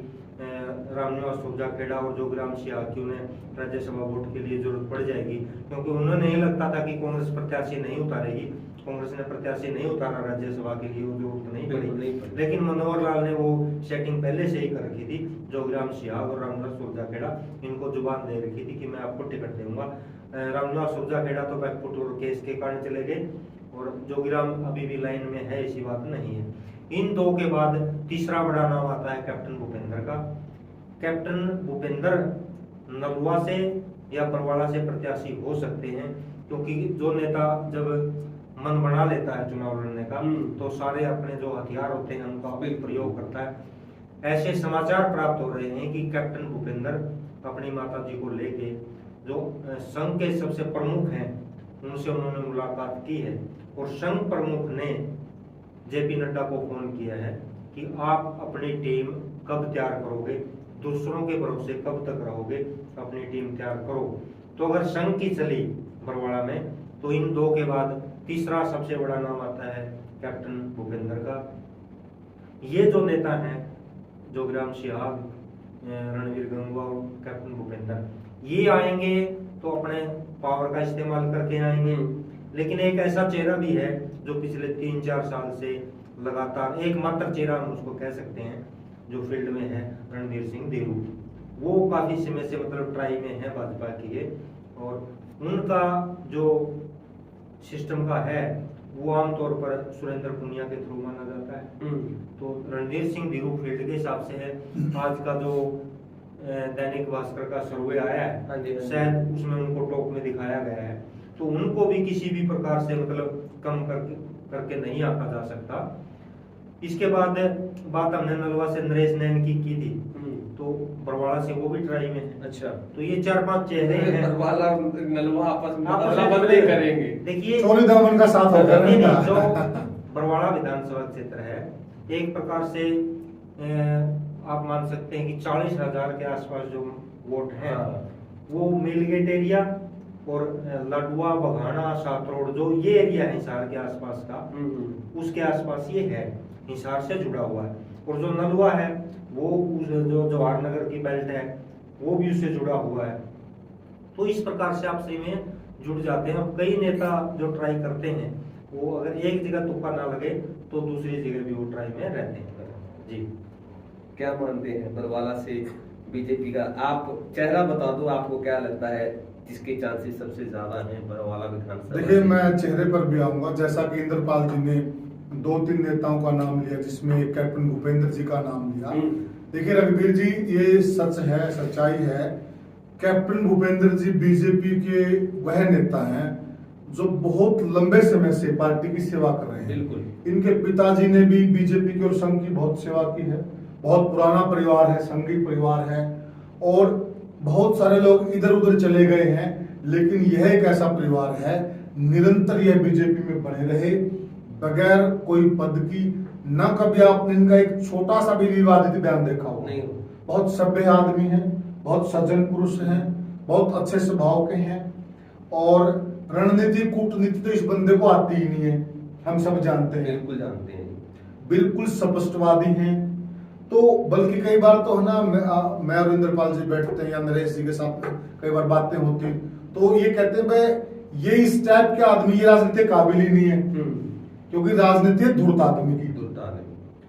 रामनिवास सुरजा खेड़ा और जोगीराम सियाग की उन्हें राज्यसभा वोट के लिए जरूरत पड़ जाएगी, क्योंकि उन्हें नहीं लगता था कि कांग्रेस प्रत्याशी नहीं उतारेगी, कांग्रेस ने प्रत्याशी नहीं उतारा राज्यसभा के लिए, वो जरूरत नहीं पड़ी। लेकिन मनोहर लाल ने वो सेटिंग पहले से ही कर रखी थी, जोगीराम सियाग और रामनिवास सुरजा खेड़ा इनको जुबान दे रखी थी कि मैं आपको टिकट दूंगा। रामनिवास सुरजा खेड़ा तो बैकफुट केस के कारण चले गए और जोगीराम अभी भी लाइन में है, ऐसी बात नहीं है। इन दो के बाद तीसरा बड़ा नाम आता है कैप्टन भूपेंद्र का। कैप्टन भूपेंद्र नलवा से या बरवाला से प्रत्याशी हो सकते हैं, क्योंकि जो नेता जब मन बना लेता है चुनाव लड़ने का तो सारे अपने जो हथियार होते हैं उनका प्रयोग करता है। ऐसे समाचार प्राप्त हो रहे हैं कि कैप्टन भूपेंद्र अपनी माता जी को लेके जो संघ के सबसे प्रमुख हैं उनसे उन्होंने मुलाकात की है और संघ प्रमुख ने जेपी नड्डा को फोन किया है कि आप अपनी टीम कब तैयार करोगे, दूसरों के भरोसे कब तक रहोगे, अपनी टीम तैयार करो। तो अगर संघ की चली बरवाड़ा में तो इन दो के बाद तीसरा सबसे बड़ा नाम आता है कैप्टन भूपेंद्र का। ये जो नेता हैं जोगीराम सियाग, रणवीर गंगवा और कैप्टन भूपेंद्र, ये आएंगे तो अपने पावर का इस्तेमाल करके आएंगे। लेकिन एक ऐसा चेहरा भी है जो पिछले 3-4 साल से लगातार एकमात्र चेहरा हम उसको कह सकते हैं जो फील्ड में है, रणधीर सिंह देरू। वो काफी समय से मतलब ट्राई में है भाजपा की है और उनका जो सिस्टम का है वो आमतौर पर सुरेंद्र पुनिया के थ्रू माना जाता है। तो रणधीर सिंह देरू फील्ड के हिसाब से है। आज का जो दैनिक भास्कर का सर्वे आया है शायद उसमें उनको टॉप में दिखाया गया है, तो उनको भी किसी भी प्रकार से मतलब कम करके नहीं आंका जा सकता। इसके बाद बात हमने नलवा से नरेश नैन की थी, तो बरवाड़ा से वो भी ट्राई में है। अच्छा, तो ये 4-5 चेहरे हैं। बरवाला नलवा आपस में बदले करेंगे। देखिए का साथ होगा जो बरवाड़ा विधानसभा क्षेत्र है एक प्रकार से आप मान सकते हैं कि 40,000 के आसपास जो वोट हैं वो मिलगेट एरिया और लडुआ, बघाना, सातरोड जो ये एरिया है हिसार के आसपास का, उसके आसपास ये है, हिसार से जुड़ा हुआ है। और जो नलवा है वो उस जो जवाहर नगर की बेल्ट है वो भी उससे जुड़ा हुआ है। तो इस प्रकार से आपसी में जुड़ जाते हैं। कई नेता जो ट्राई करते हैं वो अगर एक जगह तुक्का ना लगे तो दूसरी जगह भी वो ट्राई में रहते हैं। जी क्या मानते हैं बरवाला से बीजेपी का, आप चेहरा बता दो, आपको क्या लगता है जिसके चांसेस सबसे ज्यादा हैं बरवाला विधानसभा? देखिए, मैं चेहरे पर भी आऊंगा। जैसा कि इंद्रपाल जी ने 2-3 नेताओं का नाम लिया, जिसमें कैप्टन भूपेंद्र जी का नाम लिया। देखिए रघुवीर जी, ये सच है, सच्चाई है। कैप्टन भूपेंद्र जी बीजेपी के वह नेता हैं जो बहुत लंबे समय से पार्टी की सेवा कर रहे हैं। बिल्कुल। इनके पिताजी ने भी बीजेपी के और संघ की बहुत सेवा की है। बहुत पुराना परिवार है, संघी परिवार है, और बहुत सारे लोग इधर उधर चले गए हैं, लेकिन यह एक ऐसा परिवार है निरंतर यह बीजेपी में बने रहे बगैर कोई पद की। न कभी आपने इनका एक छोटा सा भी विवादित बयान देखा हो। नहीं। बहुत सभ्य आदमी हैं, बहुत सज्जन पुरुष हैं, बहुत अच्छे स्वभाव के हैं, और रणनीति कूटनीति तो इस बंदे को आती ही नहीं है, हम सब जानते हैं। बिल्कुल जानते हैं। बिल्कुल स्पष्टवादी हैं। तो बल्कि कई बार तो है ना, मैं और इंद्रपाल जी बैठते हैं या नरेश जी के साथ कई बार बातें होती, तो ये कहते हैं भाई ये इस टाइप के आदमी ये राजनीति काबिल ही नहीं है, क्योंकि राजनीति है धूर्त आदमी की,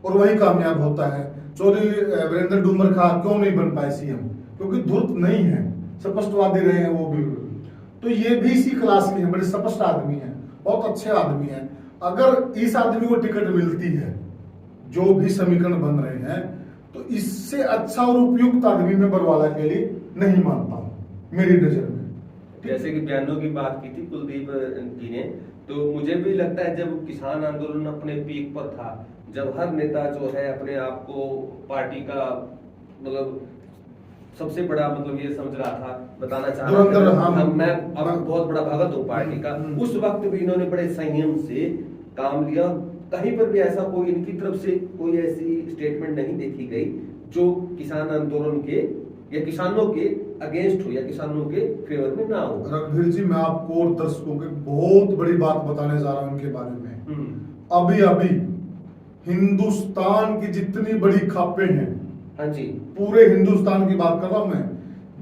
और वही कामयाब होता है। चौधरी वीरेंद्र डूमरखा क्यों नहीं बन पाए सीएम? क्योंकि धूर्त नहीं है, स्पष्टवादी रहे हैं वो भी। तो ये भी इसी क्लास के हैं, बड़े स्पष्ट आदमी हैं, बहुत अच्छे आदमी हैं। अगर इस आदमी को टिकट मिलती है, जो भी समीकरण बन रहे हैं, तो इससे अच्छा और उपयुक्त आदमी मैं बरवाला के लिए नहीं मानता हूं मेरी नजर में। जैसे कि बयानों की बात की थी कुलदीप जी ने, तो मुझे भी लगता है जब किसान आंदोलन अपने पीक पर था, जब हर नेता जो है अपने आप को पार्टी का मतलब सबसे बड़ा मतलब ये समझ रहा था, बताना चाह रहा था मैं अब बहुत बड़ा भगत हूँ पार्टी का, उस वक्त भी इन्होंने बड़े संयम से काम लिया। कहीं पर भी ऐसा कोई इनकी तरफ से कोई ऐसी स्टेटमेंट नहीं देखी गई जो किसान आंदोलन के या किसानों के अगेंस्ट हो या किसानों के फेवर में ना हो। रघुवीर जी, मैं आपको और दर्शकों के बहुत बड़ी बात बताने जा रहा हूं इनके बारे में। अभी अभी हिंदुस्तान की जितनी बड़ी खापें हैं, हाँ जी, पूरे हिंदुस्तान की बात कर रहा हूं मैं,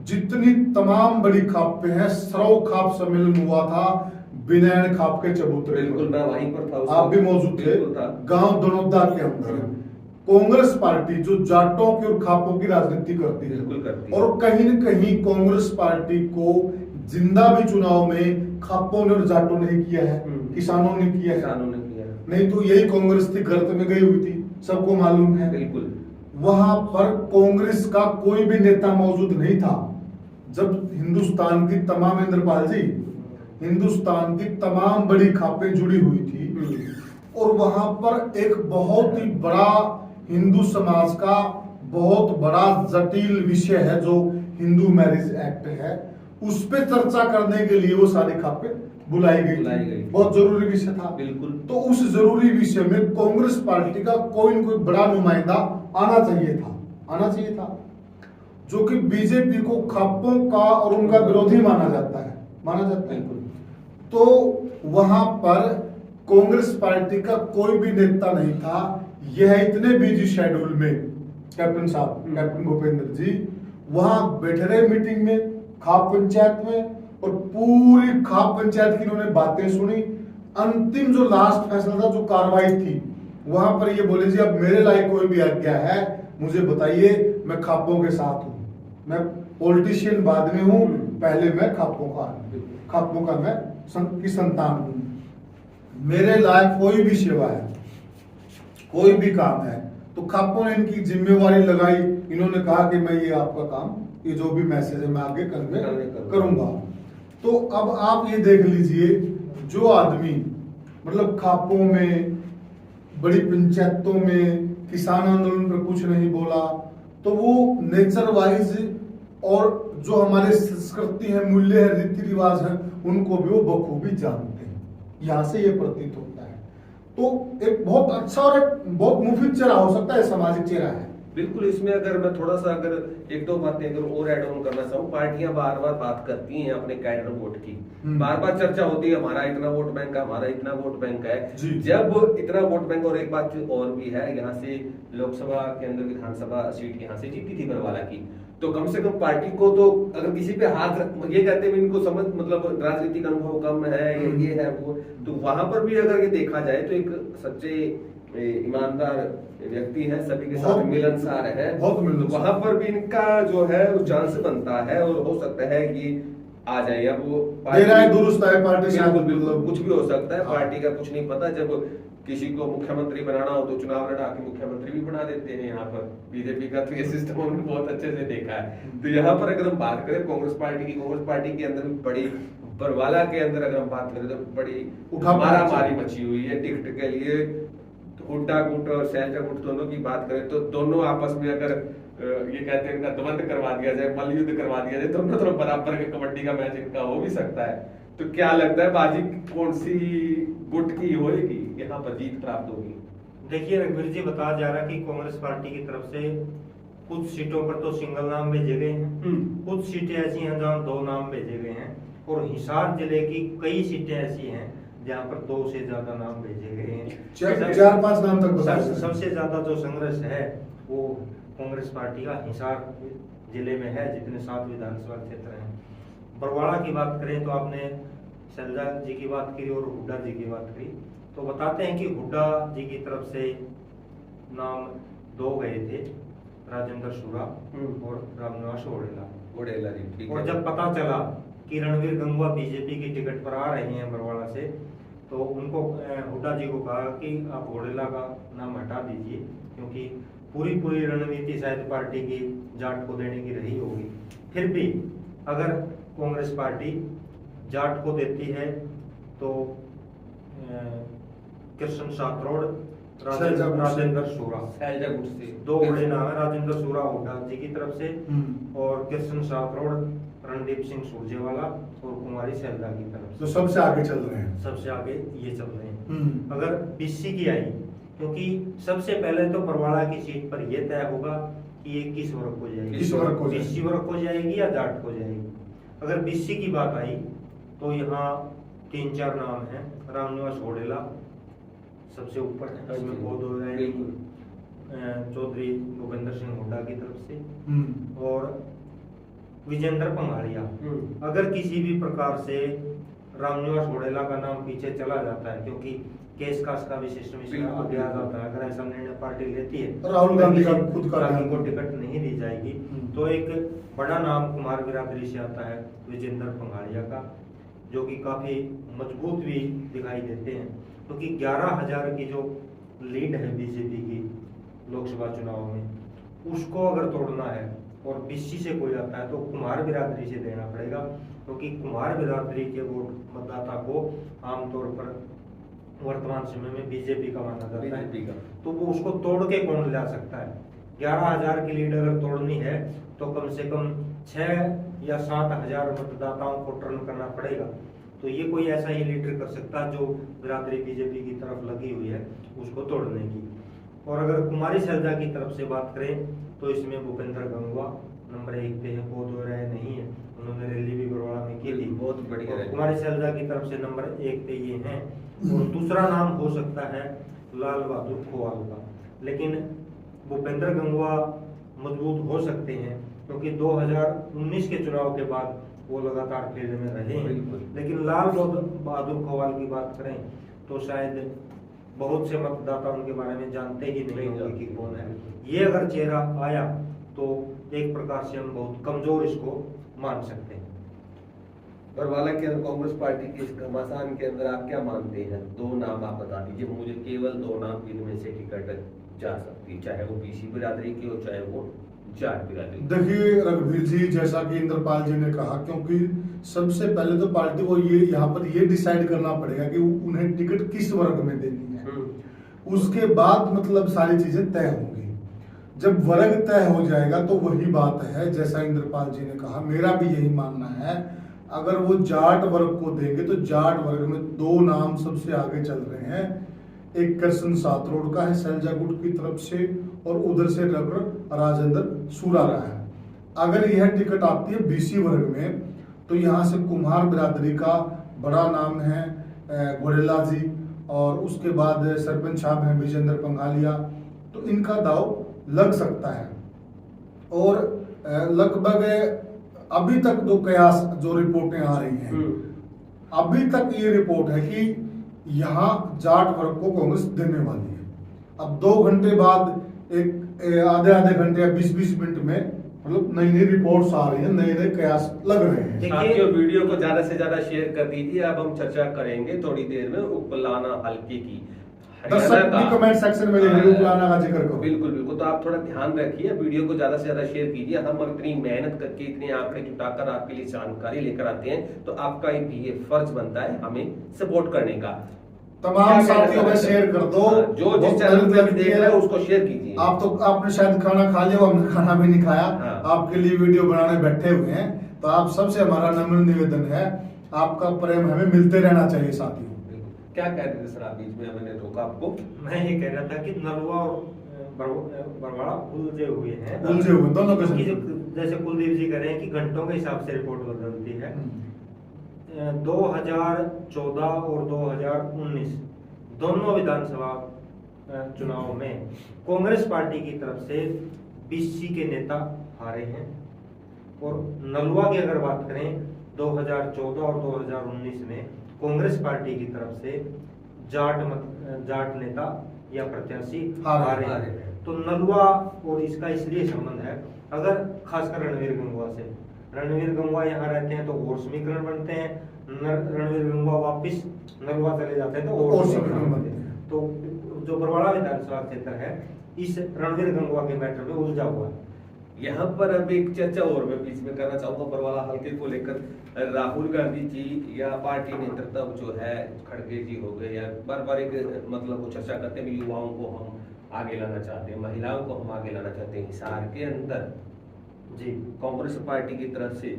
जितनी तमाम बड़ी खापें हैं, सरव खाप सम्मेलन हुआ था बिनैन खाप के चबूतरे। बिल्कुल, मैं वहीं पर था, आप भी मौजूद थे, गांव दनौदा के अंदर। कांग्रेस पार्टी जो जाटों की और खापों की राजनीति करती है, और कहीं न कहीं कांग्रेस पार्टी को जिंदा भी चुनाव में खापों ने और जाटों ने किया है, किसानों ने किया है। नहीं तो यही कांग्रेस थी, गर्त में गई हुई थी, सबको मालूम है। बिल्कुल। वहां पर कांग्रेस का कोई भी नेता मौजूद नहीं था जब हिंदुस्तान की तमाम, इंद्रपाल जी, हिंदुस्तान की तमाम बड़ी खापें जुड़ी हुई थी, और वहां पर एक बहुत ही बड़ा हिंदू समाज का बहुत बड़ा जटिल विषय है जो हिंदू मैरिज एक्ट है, उस पे चर्चा करने के लिए वो सारी खापें बुलाई गई। बहुत जरूरी विषय था। बिल्कुल। तो उस जरूरी विषय में कांग्रेस पार्टी का कोई न कोई बड़ा नुमाइंदा आना चाहिए था, जो कि बीजेपी को खापों का और उनका विरोधी माना जाता है। तो वहां पर कांग्रेस पार्टी का कोई भी नेता नहीं था। यह इतने बिजी शेड्यूल में कैप्टन साहब, कैप्टन भूपेंद्र जी वहां बैठे रहे मीटिंग में, खाप पंचायत में, और पूरी खाप पंचायत की इन्होंने बातें सुनी। अंतिम जो लास्ट फैसला था, जो कार्रवाई थी, वहां पर ये बोले जी अब मेरे लायक कोई भी आज्ञा है मुझे बताइए, मैं खापों के साथ हूं, मैं पॉलिटिशियन बाद में हूं, पहले मैं खापों का मैं की संतान हूं। मेरे लायक कोई भी सेवा है, कोई भी काम है, तो खापों ने इनकी जिम्मेवारी लगाई। इन्होंने कहा कि मैं ये आपका काम, ये जो भी मैसेज है मैं आगे करूंगा। तो अब आप ये देख लीजिए, जो आदमी मतलब खापों में, बड़ी पंचायतों में किसान आंदोलन पर कुछ नहीं बोला, तो वो नेचर वाइज और जो हमारे संस्कृति है, मूल्य है, रीति रिवाज है, उनको भी वो बखूबी जानते हैं। यहाँ से ये प्रतीत होता है। तो एक बहुत अच्छा और एक बहुत मुफीद चेहरा हो सकता है, सामाजिक चेहरा है, बिल्कुल। इसमें अगर मैं थोड़ा सा अगर एक दो बातें अगर और ऐड ऑन करना चाहूँ, पार्टियां बार बार बात करती हैं अपने कैडर वोट की, बार बार चर्चा होती है हमारा इतना वोट बैंक है, हमारा इतना वोट बैंक है। जब इतना वोट बैंक, और एक बात और भी है, यहाँ से लोकसभा के अंदर विधानसभा सीट यहाँ से जीती थी बरवाला की, तो कम से कम पार्टी को तो अगर किसी पे हाथ ये कहते हैं इनको समझ मतलब राजनीतिक अनुभव कम है, ये है वो, तो वहां पर भी अगर ये देखा जाए तो एक सच्चे ईमानदार व्यक्ति है, सभी के साथ मिलनसार है, तो वहां पर भी इनका जो है चांस बनता है, और हो सकता है कि आ जाए। अब वो दुरुस्त है पार्टी से, बिल्कुल कुछ भी हो सकता है, पार्टी का कुछ नहीं पता। जब किसी को मुख्यमंत्री बनाना हो तो चुनाव लड़ा के मुख्यमंत्री भी बना देते हैं। यहाँ पर बीजेपी का तो ये सिस्टम हमने बहुत अच्छे से देखा है। तो यहाँ पर अगर हम बात करें कांग्रेस पार्टी के अंदर बड़ी बरवाला के अंदर अगर हम बात करें तो बड़ी मारामारी मची हुई है टिकट के लिए। हुड्डा गुट और सैलजा गुट दोनों की बात करें तो दोनों आपस में अगर ये कहते हैं इनका द्वंद करवा दिया जाए, मल्लयुद्ध करवा दिया जाए, दोनों तरफ बराबर के कबड्डी का मैच इनका हो भी सकता है। तो क्या लगता है बाजी कौन सी गुट की होगी, यहाँ पर जीत प्राप्त होगी? देखिए रघुवीर जी, बताया जा रहा है कि कांग्रेस पार्टी की तरफ से कुछ सीटों पर तो सिंगल नाम भेजे गए हैं, कुछ सीटें ऐसी हैं जहाँ 2 नाम भेजे गए हैं, और हिसार जिले की कई सीटें ऐसी हैं जहाँ पर 2 से ज्यादा नाम भेजे गए हैं। 4-5 नाम तक सबसे ज्यादा जो संघर्ष है वो कांग्रेस पार्टी का हिसार जिले में है, जितने 7 विधानसभा क्षेत्र हैं। बरवाड़ा की बात करें तो आपने सैलजा जी की बात की और हुड्डा जी की बात की, तो बताते हैं कि हुड्डा जी की तरफ से नाम 2 गए थे, राजेंद्र शुरा और रामनिवास ओडेला जी। और जब पता चला कि रणवीर गंगवा बीजेपी की टिकट पर आ रहे हैं बरवाड़ा से, तो उनको हुड्डा जी को कहा कि आप ओडेला का नाम हटा दीजिए, क्योंकि पूरी रणनीति शायद पार्टी की जाट को देने की रही होगी। फिर भी अगर कांग्रेस पार्टी जाट को देती है तो कृष्ण सातरोड़, राजेंद्र सूरा, 2 बड़े नाम है, राजेंद्र सूरा हुड्डा जी की तरफ से, और कृष्ण सातरोड़ रणदीप सिंह सुरजेवाला और कुमारी सैलजा की तरफ से। तो सबसे आगे चल रहे हैं, सबसे आगे ये चल रहे हैं। अगर बीसी की आई, क्योंकि सबसे पहले तो बरवाड़ा की सीट पर यह तय होगा कि ये किस वर्ग को जाएगी, बीसी वर्ग को जाएगी या जाट को जाएगी। अगर बीसी की बात आई तो यहाँ 3-4 नाम हैं। रामनिवास ओडेला सबसे ऊपर है, इसमें बहुत हो रहे हैं, चौधरी भूपेंद्र सिंह हुड्डा की तरफ से, और विजेंद्र पंघाड़िया। अगर किसी भी प्रकार से रामनिवास ओडेला का नाम पीछे चला जाता है, क्योंकि केस कास का भी सिस्टम इसमें आगे आ जाता है, अगर ऐसा निर्णय पार्टी लेती है, राहुल गांधी का खुद का को टिकट नहीं दी जाएगी, तो एक बड़ा नाम कुमार बिरादरी से आता है विजेंद्र पंघाड़िया का, जो कि काफी मजबूत भी दिखाई देते हैं, क्योंकि 11,000 की जो लीड है बीजेपी की लोकसभा चुनाव में, उसको अगर तोड़ना है और बीसी से कोई आता है तो कुमार बिरादरी से देना पड़ेगा, क्योंकि कुमार बिरादरी के वोट मतदाता को आमतौर पर वर्तमान समय में बीजेपी का माना जाता है, तो वो उसको तोड़ के कौन ला सकता है। 11,000 की लीड अगर तोड़नी है तो कम से कम 6 या 7,000 मतदाताओं को टर्न करना पड़ेगा। तो ये कोई ऐसा ही लीडर कर सकता है जो बिरादरी बीजेपी की तरफ लगी हुई है उसको तोड़ने की। और अगर कुमारी सैलजा की तरफ से बात करें तो इसमें भूपेंद्र गंगवा नंबर 1 पे है, वो 2 राय नहीं है, उन्होंने रैली भी बरवाड़ा में की थी, बहुत बढ़िया। कुमारी सैलजा की तरफ से नंबर 1 पे ये हैं। और दूसरा नाम हो सकता है लाल बहादुर खोवाल का, लेकिन भूपेंद्र गंगवा मजबूत हो सकते हैं, क्योंकि 2019 के चुनाव के बाद वो लगातार फील्ड में रहे हैं। लेकिन लाल बहादुर खोवाल की बात करें तो शायद बहुत से मतदाता उनके बारे में जानते ही नहीं होंगे कि कौन है। ये अगर चेहरा आया तो एक प्रकार से हम बहुत कमजोर इसको मान सकते हैं। बरवाला के अंदर कांग्रेस पार्टी के इस घमासान के अंदर आप क्या मानते हैं? 2 नाम आप बता दीजिए मुझे, केवल 2 नाम इनमें से टिकट जा सकती है, चाहे वो बीसी बिरादरी की हो चाहे वो जाट बिरादरी। देखिए रघुवीर जी, जैसा कि इंद्रपाल जी ने कहा, क्योंकि सबसे पहले तो पार्टी को ये यहाँ पर ये डिसाइड करना पड़ेगा कि उन्हें टिकट किस वर्ग में देनी है, उसके बाद मतलब सारी चीजें तय होंगी। जब वर्ग तय हो जाएगा तो वही बात है जैसा इंद्रपाल जी ने कहा, मेरा भी यही मानना है, अगर वो जाट वर्ग को देंगे तो जाट वर्ग में 2 नाम सबसे आगे चल रहे हैं। एक कृष्ण सातरोड़ का है सैलजा गुट की तरफ से, और उधर से डॉक्टर राजेंद्र सुरारा है। अगर यह टिकट आती है बीसी वर्ग में तो यहाँ से कुम्हार बिरादरी का बड़ा नाम है गोरेला जी, और उसके बाद सरपंच साहब हैं विजेंद्र पंघालिया, तो इनका दाव लग सकता है। और लगभग अभी तक जो कयास जो रिपोर्टें आ रही हैं, अभी तक ये रिपोर्ट है कि यहाँ जाट वर्ग को कांग्रेस देने वाली है। अब 2 घंटे बाद एक आधे घंटे या 20-20 मिनट में मतलब नई नई रिपोर्ट्स आ रही है, नए नए कयास लग रहे हैं। साथियों, वीडियो को ज्यादा से ज्यादा शेयर कर दीजिए। अब हम चर्चा करेंगे थोड़ी देर में उपलाना हल्के की। दर्शक भी कमेंट सेक्शन में लिखेंगे उपलाना का जिक्र करो। बिल्कुल बिल्कुल, तो आप थोड़ा ध्यान रखिए, वीडियो को ज्यादा से ज्यादा शेयर कीजिए। हम इतनी मेहनत करके इतने आंकड़े जुटाकर आपके लिए जानकारी लेकर आते हैं, तो आपका भी ये फर्ज बनता है हमें सपोर्ट करने का। तमाम साथियों में शेयर कर दो, जो जिस चैनल पे देख रहे हैं उसको शेयर कीजिए। आप तो आपने शायद खाना खा लिया, हमने खाना भी नहीं खाया, आपके लिए वीडियो बनाने बैठे हुए हैं, तो आप सबसे हमारा नम्र निवेदन है, आपका प्रेम हमें मिलते रहना चाहिए साथियों। क्या कह रहे थे सर आप, बीच में मैंने रोका आपको? मैं ये कह रहा था कि नलवा और बरवाड़ा उलझे हुए हैं, दोनों के जैसे कुलदीप जी कह रहे हैं कि घंटों के हिसाब से रिपोर्ट बदलती है। 2014 और 2019 दोनों विधानसभा चुनाव में कांग्रेस पार्टी की तरफ से बीसी के नेता हारे हैं। और नलवा की अगर बात करें 2014 और 2019 में कांग्रेस पार्टी की तरफ से जाट नेता या प्रत्याशी हारे हैं। तो नलवा और इसका इसलिए संबंध है, अगर खासकर रणवीर गंगवा से, रणवीर गंगवा यहाँ रहते हैं तो और समीकरण बनते हैं, रणवीर गंगवा वापिस नलवा चले जाते हैं तो और समीकरण बनते हैं। तो जो बरवाड़ा विधानसभा क्षेत्र है इस रणवीर गंगवा के मैटर में उलझा हुआ है। यहाँ पर अब एक चर्चा और मैं बीच में करना चाहूंगा बरवाला हल्के को लेकर। राहुल गांधी जी या पार्टी नेतृत्व जो है, खड़गे जी हो गए, या बार बार एक मतलब वो चर्चा करते हैं युवाओं को हम आगे लाना चाहते हैं, महिलाओं को हम आगे लाना चाहते हैं। हिसार के अंदर जी कांग्रेस पार्टी की तरफ से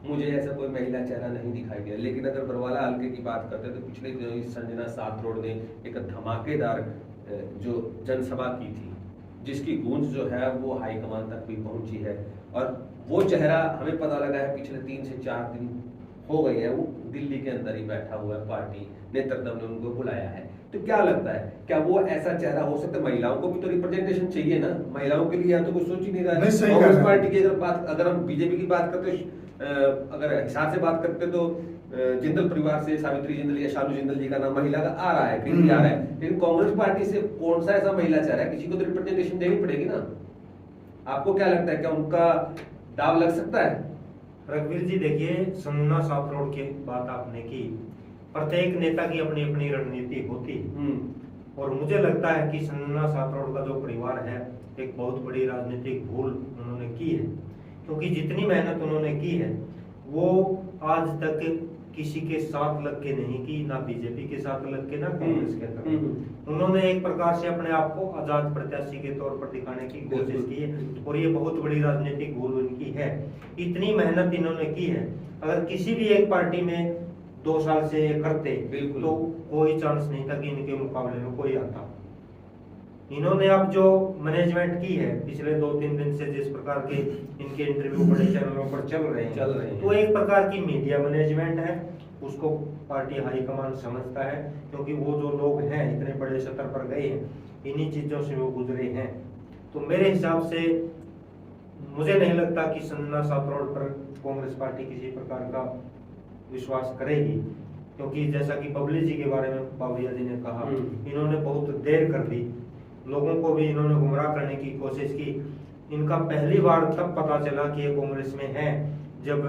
मुझे ऐसा कोई महिला चेहरा नहीं दिखाई दिया। लेकिन अगर बरवाला हल्के की बात करते हैं तो पिछले दिनों संजना साथरोड ने एक धमाकेदार जो जनसभा की थी, जिसकी गूंज जो है वो हाईकमान तक भी पहुंची है। और वो चेहरा हमें पता लगा है पिछले 3 से 4 दिन हो गए हैं, वो दिल्ली के अंदर ही बैठा हुआ है, पार्टी नेतृत्व ने उनको बुलाया है। तो क्या लगता है, क्या वो ऐसा चेहरा हो सकता है? महिलाओं को भी तो रिप्रेजेंटेशन चाहिए ना, महिलाओं के लिए तो कुछ सोच ही नहीं रहा है। कांग्रेस पार्टी की अगर हम बीजेपी की बात करते, अगर हिसार से बात करते तो जिंदल परिवार से सावित्री जिंदल या शालू जिंदल जी का नाम महिला का आ रहा है, कहीं भी आ रहा है। लेकिन कांग्रेस पार्टी से कौन सा ऐसा महिला चेहरा है? किसी को तो रिप्रेजेंटेशन देनी पड़ेगी ना। आपको क्या लगता है, क्या उनका दाव लग सकता है? रघुवीर जी देखिए, संजना साथरोड की बात आपने की, प्रत्येक नेता की अपनी अपनी रणनीति होती है। और मुझे लगता है कि संजना साथरोड का जो परिवार है एक बहुत बड़ी राजनीतिक भूल उन्होंने की है, क्योंकि जितनी मेहनत उन्होंने की है वो आज तक किसी के साथ लग के नहीं की, ना बीजेपी के साथ लग के, ना कांग्रेस के साथ। उन्होंने एक प्रकार से अपने आप को आजाद प्रत्याशी के तौर पर दिखाने की कोशिश की है, और ये बहुत बड़ी राजनीतिक भूल उनकी है। इतनी मेहनत इन्होंने की है, अगर किसी भी एक पार्टी में 2 साल से करते तो कोई चांस नहीं था कि इनके मुकाबले में कोई आता। इन्होंने अब जो मैनेजमेंट की है पिछले 2-3 दिन से, जिस प्रकार के इनके इंटरव्यू बड़े चैनलों पर चल रहे हैं, तो एक प्रकार की मीडिया मैनेजमेंट है। उसको पार्टी हाईकमान समझता है, क्योंकि वो जो लोग हैं इतने बड़े स्तर पर गए हैं, इन्हीं चीजों से वो गुजरे हैं। तो मेरे हिसाब से मुझे नहीं लगता कि संजना साथरोड पर कांग्रेस पार्टी किसी प्रकार का विश्वास करेगी, क्योंकि जैसा कि बबली जी के बारे में बाबरिया जी ने कहा, इन्होंने बहुत देर कर दी, लोगों को भी इन्होंने गुमराह करने की कोशिश की। इनका पहली बार तब पता चला कि ये कांग्रेस में है जब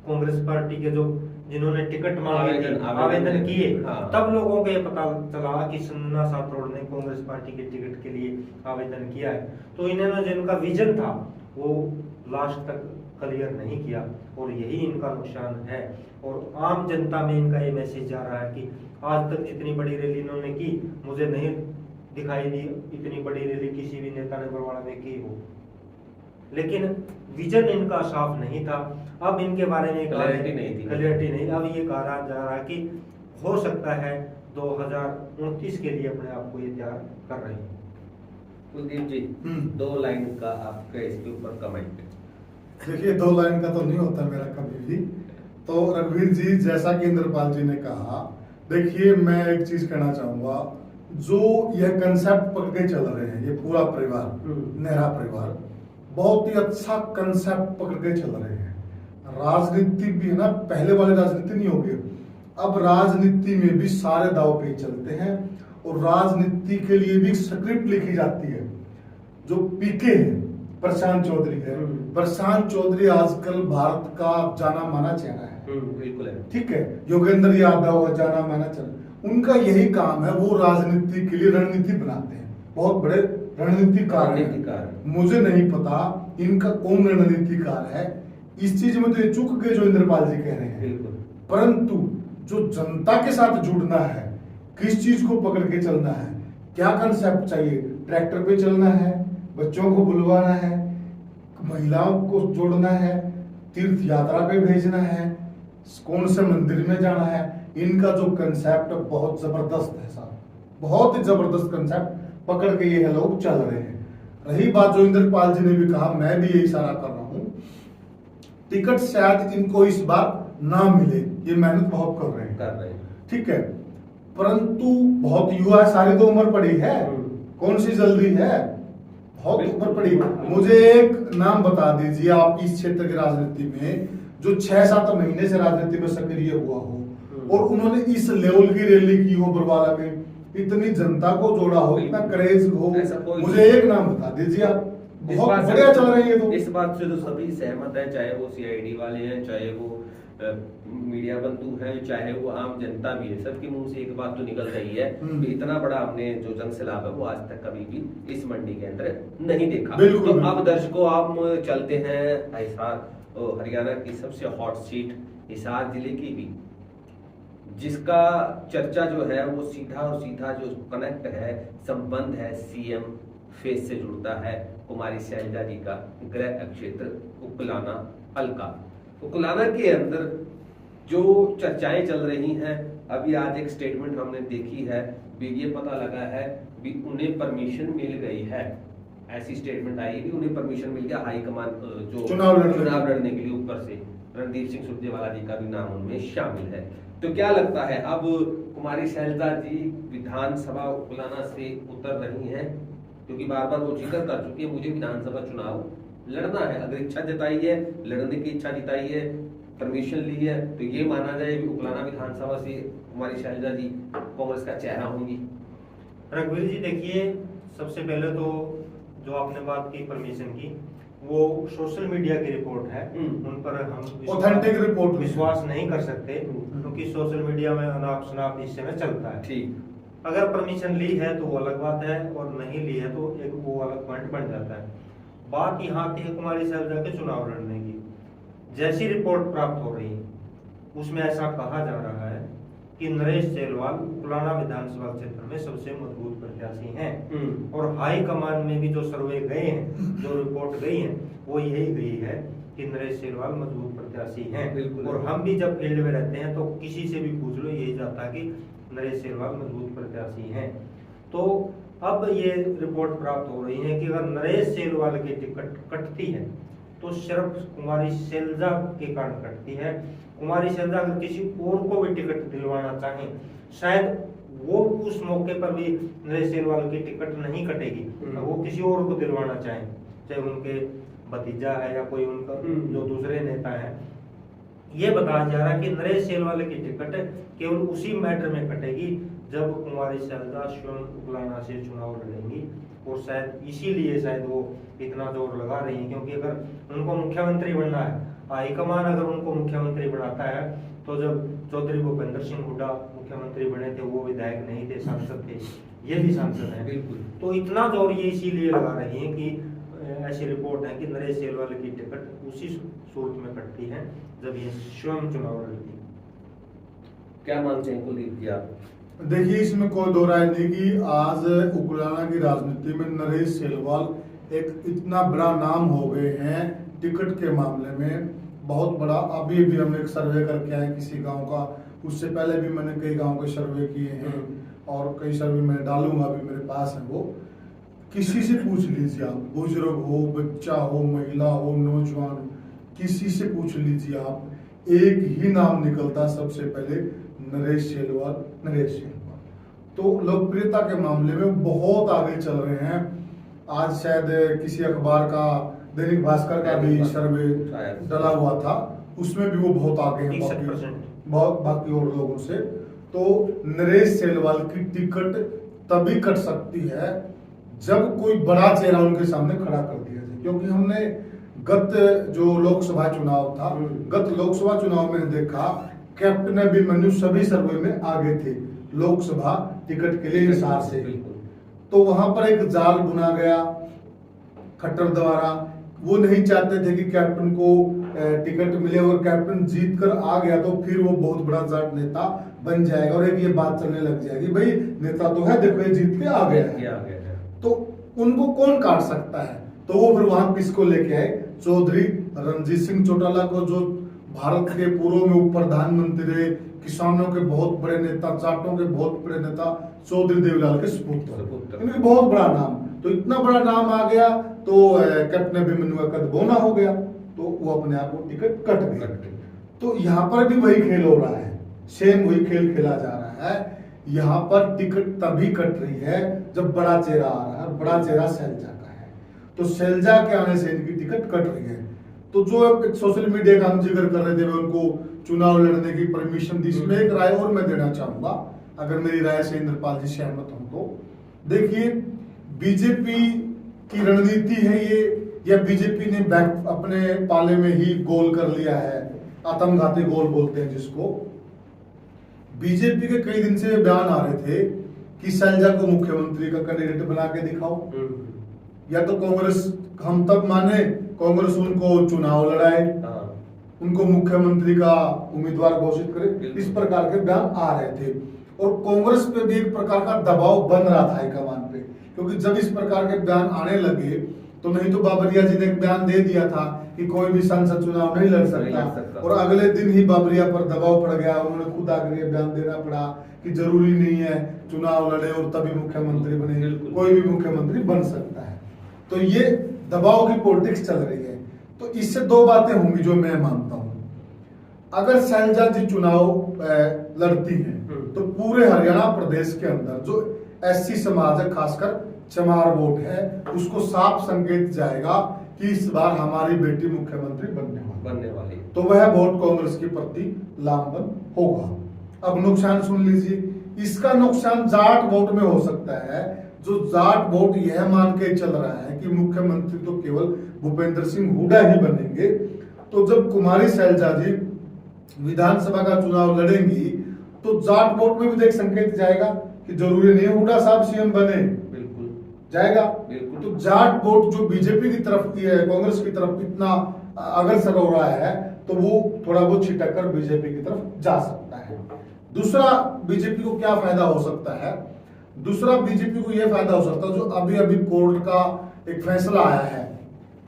कांग्रेस पार्टी के जो जिन्होंने टिकट मांगे, आवेदन किए, तब लोगों को ये पता चला कि संजना साथरोड ने कांग्रेस पार्टी के टिकट के लिए आवेदन किया है। तो इन्होंने जो इनका विजन था वो लास्ट तक क्लियर नहीं किया, और यही इनका नुकसान है। और आम जनता में इनका ये मैसेज जा रहा है कि आज तक जितनी बड़ी रैली इन्होंने की, मुझे नहीं दिखाई दी इतनी बड़ी रैली किसी भी नेता ने बरवाड़ा में की हो। लेकिन विजन इनका साफ नहीं था। अब इनके बारे में क्लैरिटी नहीं। अब ये कहा जा रहा है कि हो सकता है 2029 के लिए अपने आप को ये तैयार कर रहे हैं। कुलदीप जी, 2 लाइन का आपके इसके ऊपर कमेंट। देखिए 2 लाइन का तो नहीं होता मेरा कभी भी। तो रघुवीर जी, जैसा कि इंद्रपाल जी ने कहा, देखिए मैं एक चीज कहना चाहूंगा, जो यह कंसेप्ट पकड़ के चल रहे हैं, ये पूरा परिवार, नेहरा परिवार बहुत ही अच्छा कंसेप्ट पकड़ के चल रहे हैं। राजनीति भी है ना, पहले वाली राजनीति नहीं होगी, अब राजनीति में भी सारे दाव पे चलते हैं और राजनीति के लिए भी स्क्रिप्ट लिखी जाती है। जो पीके है, प्रशांत चौधरी है, प्रशांत चौधरी आजकल भारत का जाना माना चेहरा है, बिल्कुल है, ठीक है। योगेंद्र यादव जाना माना चेहरा, उनका यही काम है, वो राजनीति के लिए रणनीति बनाते हैं, बहुत बड़े रणनीतिकार हैं। मुझे नहीं पता इनका कौन रणनीतिकार है, इस चीज में तो ये चूक गए जो इंद्रपाल जी कह रहे हैं। परंतु जो जनता के साथ जुड़ना है, किस चीज को पकड़ के चलना है, क्या कंसेप्ट चाहिए, ट्रैक्टर पे चलना है, बच्चों को बुलवाना है, महिलाओं को जोड़ना है, तीर्थ यात्रा पे भेजना है, कौन से मंदिर में जाना है, इनका जो कंसेप्ट बहुत जबरदस्त है साहब, बहुत ही जबरदस्त कंसेप्ट पकड़ के ये लोग चल रहे हैं। रही बात जो इंद्रपाल जी ने भी कहा, मैं भी यही इशारा कर रहा हूँ, टिकट शायद इनको इस बार ना मिले, ये मेहनत बहुत कर रहे हैं, ठीक है। परंतु बहुत युवा है, सारी तो उम्र पड़ी है, कौन सी जल्दी है, बहुत उम्र पड़ी। मुझे एक नाम बता दीजिए आप इस क्षेत्र की राजनीति में जो 6-7 महीने से राजनीति में सक्रिय हुआ हो और उन्होंने इस लेवल की रैली की हो, बरवाला में इतनी जनता को जोड़ा हो, इतना क्रेज हो, मुझे एक नाम बता दीजिए आप। बहुत बढ़िया चल रही है। तो इस बात से तो सभी सहमत है, चाहे वो सीआईडी वाले हैं, चाहे वो मीडिया बंधु हैं, चाहे वो आम जनता भी है, सबके मुंह से एक बात तो निकल रही है कि इतना बड़ा हमने जो जन सैलाब है वो आज तक कभी भी इस मंडी के अंदर नहीं देखा। तो अब दर्शकों आप चलते हैं हिसार, हरियाणा की सबसे हॉट सीट हिसार जिले की भी, जिसका चर्चा जो है वो सीधा और सीधा जो कनेक्ट है, संबंध है सीएम फेस से जुड़ता है कुमारी शैलजा जी का गृह क्षेत्र उकलाना हल्का। उकलाना के अंदर जो चर्चाएं चल रही हैं, अभी आज एक स्टेटमेंट हमने देखी है, ये पता लगा है भी उन्हें परमिशन मिल गई है, ऐसी स्टेटमेंट आई भी उन्हें परमिशन मिल गया हाईकमान जो चुनाव लड़ने के लिए ऊपर से रणदीप सिंह सुरजेवाला जी का भी नाम उनमें शामिल है। तो क्या लगता है अब कुमारी शैलजा जी विधानसभा उकलाना से उतर रही हैं, क्योंकि बार बार वो जिक्र कर चुकी है मुझे विधानसभा चुनाव लड़ना है, अगर इच्छा जताई है, लड़ने की इच्छा जताई है, परमिशन ली है, तो ये माना जाए कि उकलाना विधानसभा से कुमारी शैलजा जी कांग्रेस का चेहरा होंगी। रघुवीर जी देखिए, सबसे पहले तो जो आपने बात की परमिशन की, वो सोशल मीडिया की रिपोर्ट है, उन पर हम ऑथेंटिक रिपोर्ट विश्वास नहीं कर सकते, क्योंकि सोशल मीडिया में अनाप शनाप इस समय चलता है। ठीक, अगर परमिशन ली है तो वो अलग बात है, और नहीं ली है तो एक वो अलग पॉइंट बन जाता है। बात यहाँ की है कुमारी शैलजा के चुनाव लड़ने की। जैसी रिपोर्ट प्राप्त हो रही है उसमें ऐसा कहा जा रहा है कि नरेश सेलवाल उकलाना विधानसभा क्षेत्र में सबसे मजबूत प्रत्याशी हैं, और हाई कमान में भी जो सर्वे गए हैं, जो रिपोर्ट गई है, वो यही गई है कि नरेश सेलवाल मजबूत प्रत्याशी हैं। और हम भी जब फील्ड में रहते हैं तो किसी से भी पूछ लो, यही जाता है कि नरेश सेलवाल मजबूत प्रत्याशी हैं। तो अब ये रिपोर्ट प्राप्त हो रही है कि अगर नरेश सेलवाल की टिकट कटती है तो सिर्फ कुमारी शैलजा के कारण कटती है। कुमारी शैलजा अगर किसी और को भी टिकट दिलवाना चाहें, शायद वो उस मौके पर भी नरेश सेलवाल की टिकट नहीं कटेगी, वो किसी और को दिलवाना चाहें, चाहे उनके भतीजा है या कोई उनका जो दूसरे नेता है। ये बताया जा रहा है कि नरेश सेलवाल की टिकट केवल उसी मैटर में कटेगी जब कुमारी शैलजा स्वयं उकलाना से चुनाव लड़ेंगी, और शायद इसीलिए शायद वो इतना जोर लगा रही है, क्योंकि अगर उनको मुख्यमंत्री बनना है, हाईकमान अगर उनको मुख्यमंत्री बनाता है, तो जब चौधरी भूपेंद्र सिंह हुड्डा मुख्यमंत्री बने थे वो विधायक नहीं थे, सांसद थे, ये भी सांसद हैं, बिल्कुल। तो इतना जोर ये इसीलिए लगा रही है कि ऐसी रिपोर्ट है कि नरेश सेलवाल की टिकट उसी सूरत में कटती है जब ये स्वयं चुनाव लड़ती है। क्या मानते हैं कुलदीप जी आप? देखिए, इसमें कोई दो राय नहीं कि आज उकलाना की राजनीति में नरेश सेलवाल एक इतना बड़ा नाम हो गए हैं टिकट के मामले में, बहुत बड़ा। अभी भी हमने एक सर्वे करके आए किसी गांव का, उससे पहले भी मैंने कई गांव के सर्वे किए हैं और कई सर्वे मैं डालूंगा, अभी मेरे पास है वो। किसी से पूछ लीजिए आप, बुजुर्ग हो, बच्चा हो, महिला हो, नौजवान हो, किसी से पूछ लीजिए आप, एक ही नाम निकलता सबसे पहले, नरेश सेलवाल, नरेश सेलवाल। तो लोकप्रियता के मामले में बहुत आगे चल रहे हैं। आज शायद किसी अखबार का, दैनिक भास्कर का भी सर्वे डला हुआ था, उसमें भी वो बहुत आगे हैं 60%। बाकी और लोगों से। तो नरेश सेलवाल की टिकट तभी कट सकती है जब कोई बड़ा चेहरा उनके सामने खड़ा कर दिया जाए, क्योंकि हमने गत जो लोकसभा चुनाव था, गत लोकसभा चुनाव में देखा कैप्टन अभिमन्यु सभी सर्वे में आगे थे लोकसभा टिकट के लिए हिसार से। तो वहां पर एक जाल बुना गया खट्टर द्वारा, वो नहीं चाहते थे कि कैप्टन को टिकट मिले, और कैप्टन जीत कर आ गया तो फिर वो बहुत बड़ा जाट नेता बन जाएगा और एक ये बात चलने लग जाएगी, भाई नेता तो है, देखो ये जीत के आ गया है। तो उनको कौन काट सकता है? तो वो फिर वहां किसको लेके आए? चौधरी रणजीत सिंह चौटाला को, जो भारत के पूर्व में उप प्रधानमंत्री रहे, किसानों के बहुत बड़े नेता, जाटों के बहुत बड़े नेता, चौधरी देवीलाल के सुपुत्र, इनके बहुत बड़ा नाम। तो इतना बड़ा नाम आ गया तो कैप्टन अभिमन्यु का कद बोना हो गया, तो वो अपने आप को टिकट कट गई। तो यहाँ पर भी वही खेल हो रहा है, सेम वही खेल खेला जा रहा है। यहाँ पर टिकट तभी कट रही है जब बड़ा चेहरा आ रहा है, बड़ा चेहरा सैलजा का है। तो सैलजा के आने से इनकी टिकट कट रही है। तो जो सोशल मीडिया का हम जिक्र कर रहे थे, उनको चुनाव लड़ने की परमिशन दी। इसमें एक राय और मैं देना चाहूंगा, अगर मेरी राय से इंद्रपाल जी सहमत हो तो। देखिए, बीजेपी की रणनीति है ये, या बीजेपी ने बैक अपने पाले में ही गोल कर लिया है, आत्मघाती गोल बोलते हैं जिसको। बीजेपी के कई दिन से बयान आ रहे थे कि सैलजा को मुख्यमंत्री का कैंडिडेट बना के दिखाओ, या तो कांग्रेस, हम तब माने कांग्रेस उनको चुनाव लड़ाए, उनको मुख्यमंत्री का उम्मीदवार घोषित करे, इस प्रकार के बयान आ रहे थे। और कांग्रेस पे भी एक प्रकार का दबाव बन रहा था हाईकमान पे, क्योंकि जब इस प्रकार के बयान आने लगे तो नहीं तो बाबरिया जी ने एक बयान दे दिया था कि कोई भी सांसद चुनाव नहीं लड़ सकता, और अगले दिन ही बाबरिया पर दबाव पड़ गया, उन्होंने खुद आकर बयान देना पड़ा कि जरूरी नहीं है चुनाव लड़े और तभी मुख्यमंत्री बने, कोई भी मुख्यमंत्री बन सकता है। तो ये दबाव की पॉलिटिक्स चल रही है। तो इससे दो बातें होंगी जो मैं मानता हूं। अगर सैलजा जी चुनाव लड़ती हैं तो पूरे हरियाणा प्रदेश के अंदर जो एससी समाज है, खासकर चमार वोट है, उसको साफ संकेत जाएगा कि इस बार हमारी बेटी मुख्यमंत्री बनने वाली, तो वह वोट कांग्रेस के प्रति लामबंद होगा। अब नुकसान सुन लीजिए, इसका नुकसान जाट वोट में हो सकता है। जो जाट वोट यह मान के चल रहा है कि मुख्यमंत्री तो केवल भूपेंद्र सिंह हुड्डा ही बनेंगे, तो जब कुमारी सैलजा जी विधानसभा का चुनाव लड़ेंगी तो जाट वोट में भी देख संकेत जाएगा कि जरूरी नहीं है हुड्डा साहब सीएम बने, बिल्कुल जाएगा। तो जाट वोट जो बीजेपी की तरफ की है, कांग्रेस की तरफ इतना अग्रसर हो रहा है, तो वो थोड़ा बहुत छिटक कर बीजेपी की तरफ जा सकता है। दूसरा बीजेपी को क्या फायदा हो सकता है? दूसरा बीजेपी को यह फायदा हो सकता है, जो अभी अभी कोर्ट का एक फैसला आया है,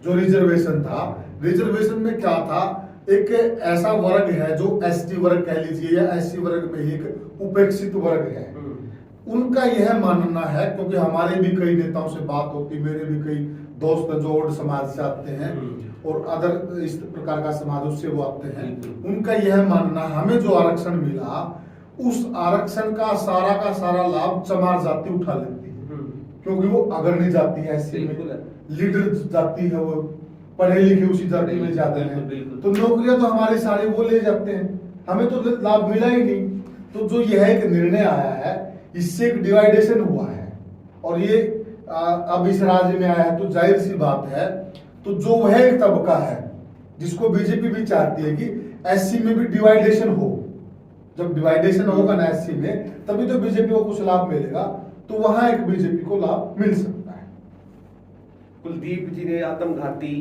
जो रिजर्वेशन था, रिजर्वेशन में क्या था, एक ऐसा वर्ग है जो एसटी वर्ग कह लीजिए या एससी वर्ग में एक उपेक्षित वर्ग है। उनका यह मानना है, क्योंकि हमारे भी कई नेताओं से बात होती, मेरे भी कई दोस्त जो और समाज से आते हैं और अदर इस प्रकार का समाज उससे वो आते हैं, उनका यह मानना, हमें जो आरक्षण मिला उस आरक्षण का सारा लाभ चमार जाति उठा लेती है, क्योंकि वो अग्रणी जाति है, एससी में लीडर जाति है, वो पढ़े लिखे उसी जाति में जाते हैं, तो नौकरियां तो हमारी सारी वो ले जाते हैं, हमें तो लाभ मिला ही नहीं। तो जो यह एक निर्णय आया है, इससे एक डिवाइडेशन हुआ है, और ये अब इस राज्य में आया है, तो जाहिर सी बात है, तो जो वह एक तबका है जिसको बीजेपी भी चाहती है कि एससी में भी डिवाइडेशन हो। जब डिवाइडेशन होगा ना एससी में, तभी तो बीजेपी को कुछ लाभ मिलेगा, तो वहां एक बीजेपी को लाभ मिल सकता है। कुलदीप जी ने आत्मघाती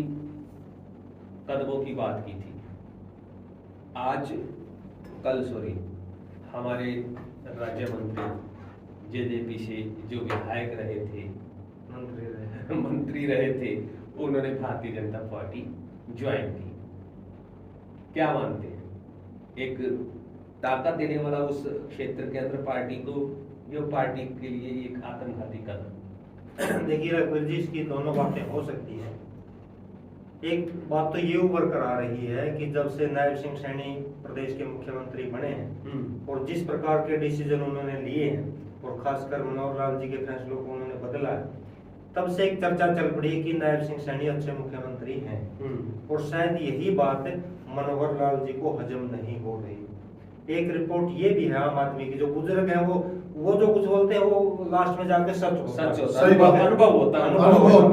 कदमों की बात की थी। कल हमारे राज्य मंत्री जेजेपी से जो विधायक रहे थे, मंत्री रहे थे, उन्होंने भारतीय जनता पार्टी ज्वाइन की। क्या मानते हैं, एक ताकत देने वाला उस क्षेत्र के अंदर पार्टी को, जो पार्टी के लिए एक आत्मघाती कदम? देखिए रघुवीर जी, इसकी दोनों बातें हो सकती है। एक बात तो ये उभर कर आ रही है कि जब से नायब सिंह सैनी प्रदेश के मुख्यमंत्री बने हैं और जिस प्रकार के डिसीजन उन्होंने लिए हैं और खासकर मनोहर लाल जी के फैसलों को उन्होंने बदला है, तब से एक चर्चा चल पड़ी कि नायब सिंह सैनी अच्छे मुख्यमंत्री हैं और शायद यही बात मनोहर लाल जी को हजम नहीं हो रही। एक रिपोर्ट ये भी है आम आदमी की, जो बुजुर्ग हैं वो जो कुछ बोलते हैं वो लास्ट में जाके सच होता है, सही बात है, अनुभव होता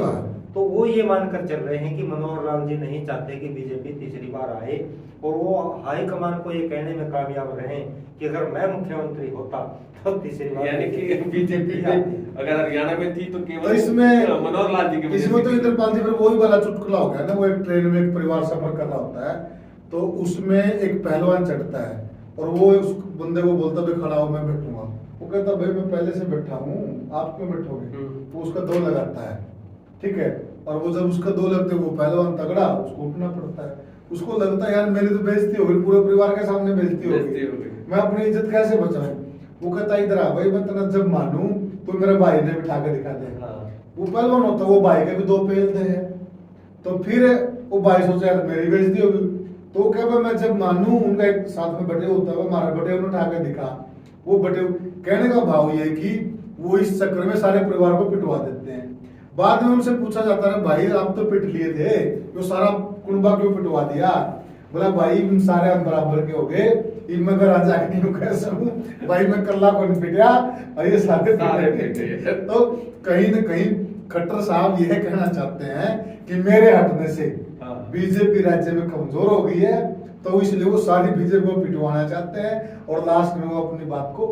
है। तो वो ये मानकर चल रहे हैं कि मनोहर लाल जी नहीं चाहते कि बीजेपी तीसरी बार आए, और वो हाईकमान को ये कहने में कामयाब रहे कि अगर मैं मुख्यमंत्री होता तो तीसरी बार, यानी कि बीजेपी अगर हरियाणा में थी तो केवल तो इसमें मनोहर लाल जी के इसमें तो इंद्रपाल जी पर वही वाला चुटकुला हो गया ना, वो एक ट्रेन में एक परिवार सफर कर रहा होता है, तो उसमें एक पहलवान चढ़ता है और वो उस बंदे को बोलता भाई खड़ा हो मैं बैठूंगा, वो कहता भाई मैं पहले से बैठा हूँ आप क्यों बैठोगे, वो उसका दो लगाता है, ठीक है, और वो जब उसका दो लगते वो पहलवान तगड़ा उसको उठना पड़ता है, उसको लगता है यार मेरी तो बेइज्जती हो गई, पूरे परिवार के सामने बेइज्जती हो गई, मैं अपनी इज्जत कैसे बचाऊं, वो कहता इधर आ भाई मैं तेरा जब मानूं तो मेरे भाई ने बिठा के दिखा दे, वो पहलवान होता वो भाई के भी दो पेलते हैं, तो फिर वो भाई सोचा यार मेरी बेइज्जती होगी, तो वो कहे मैं जब मानूं उनका एक साथ में बटे होता है हमारा बटे उन्हें उठा के दिखा, वो बटे कहने का भाव ये कि वो इस चक्कर में सारे परिवार को पिटवा देते हैं। बाद में उनसे पूछा जाता है भाई आप तो पिट लिए थे तो सारा कुनबा क्यों पिटवा दिया, बोला भाई इन सारे हम बराबर के हो गए, इनमें अगर आ जाके यूं कह सकूं भाई मैं कल्ला को नहीं पिटिया और ये सारे पिटे। तो कहीं ना कहीं खट्टर साहब यह कहना चाहते हैं कि मेरे हटने से बीजेपी राज्य में कमजोर हो गई है, तो इसलिए वो सारी बीजेपी को पिटवाना चाहते हैं और लास्ट में वो अपनी बात को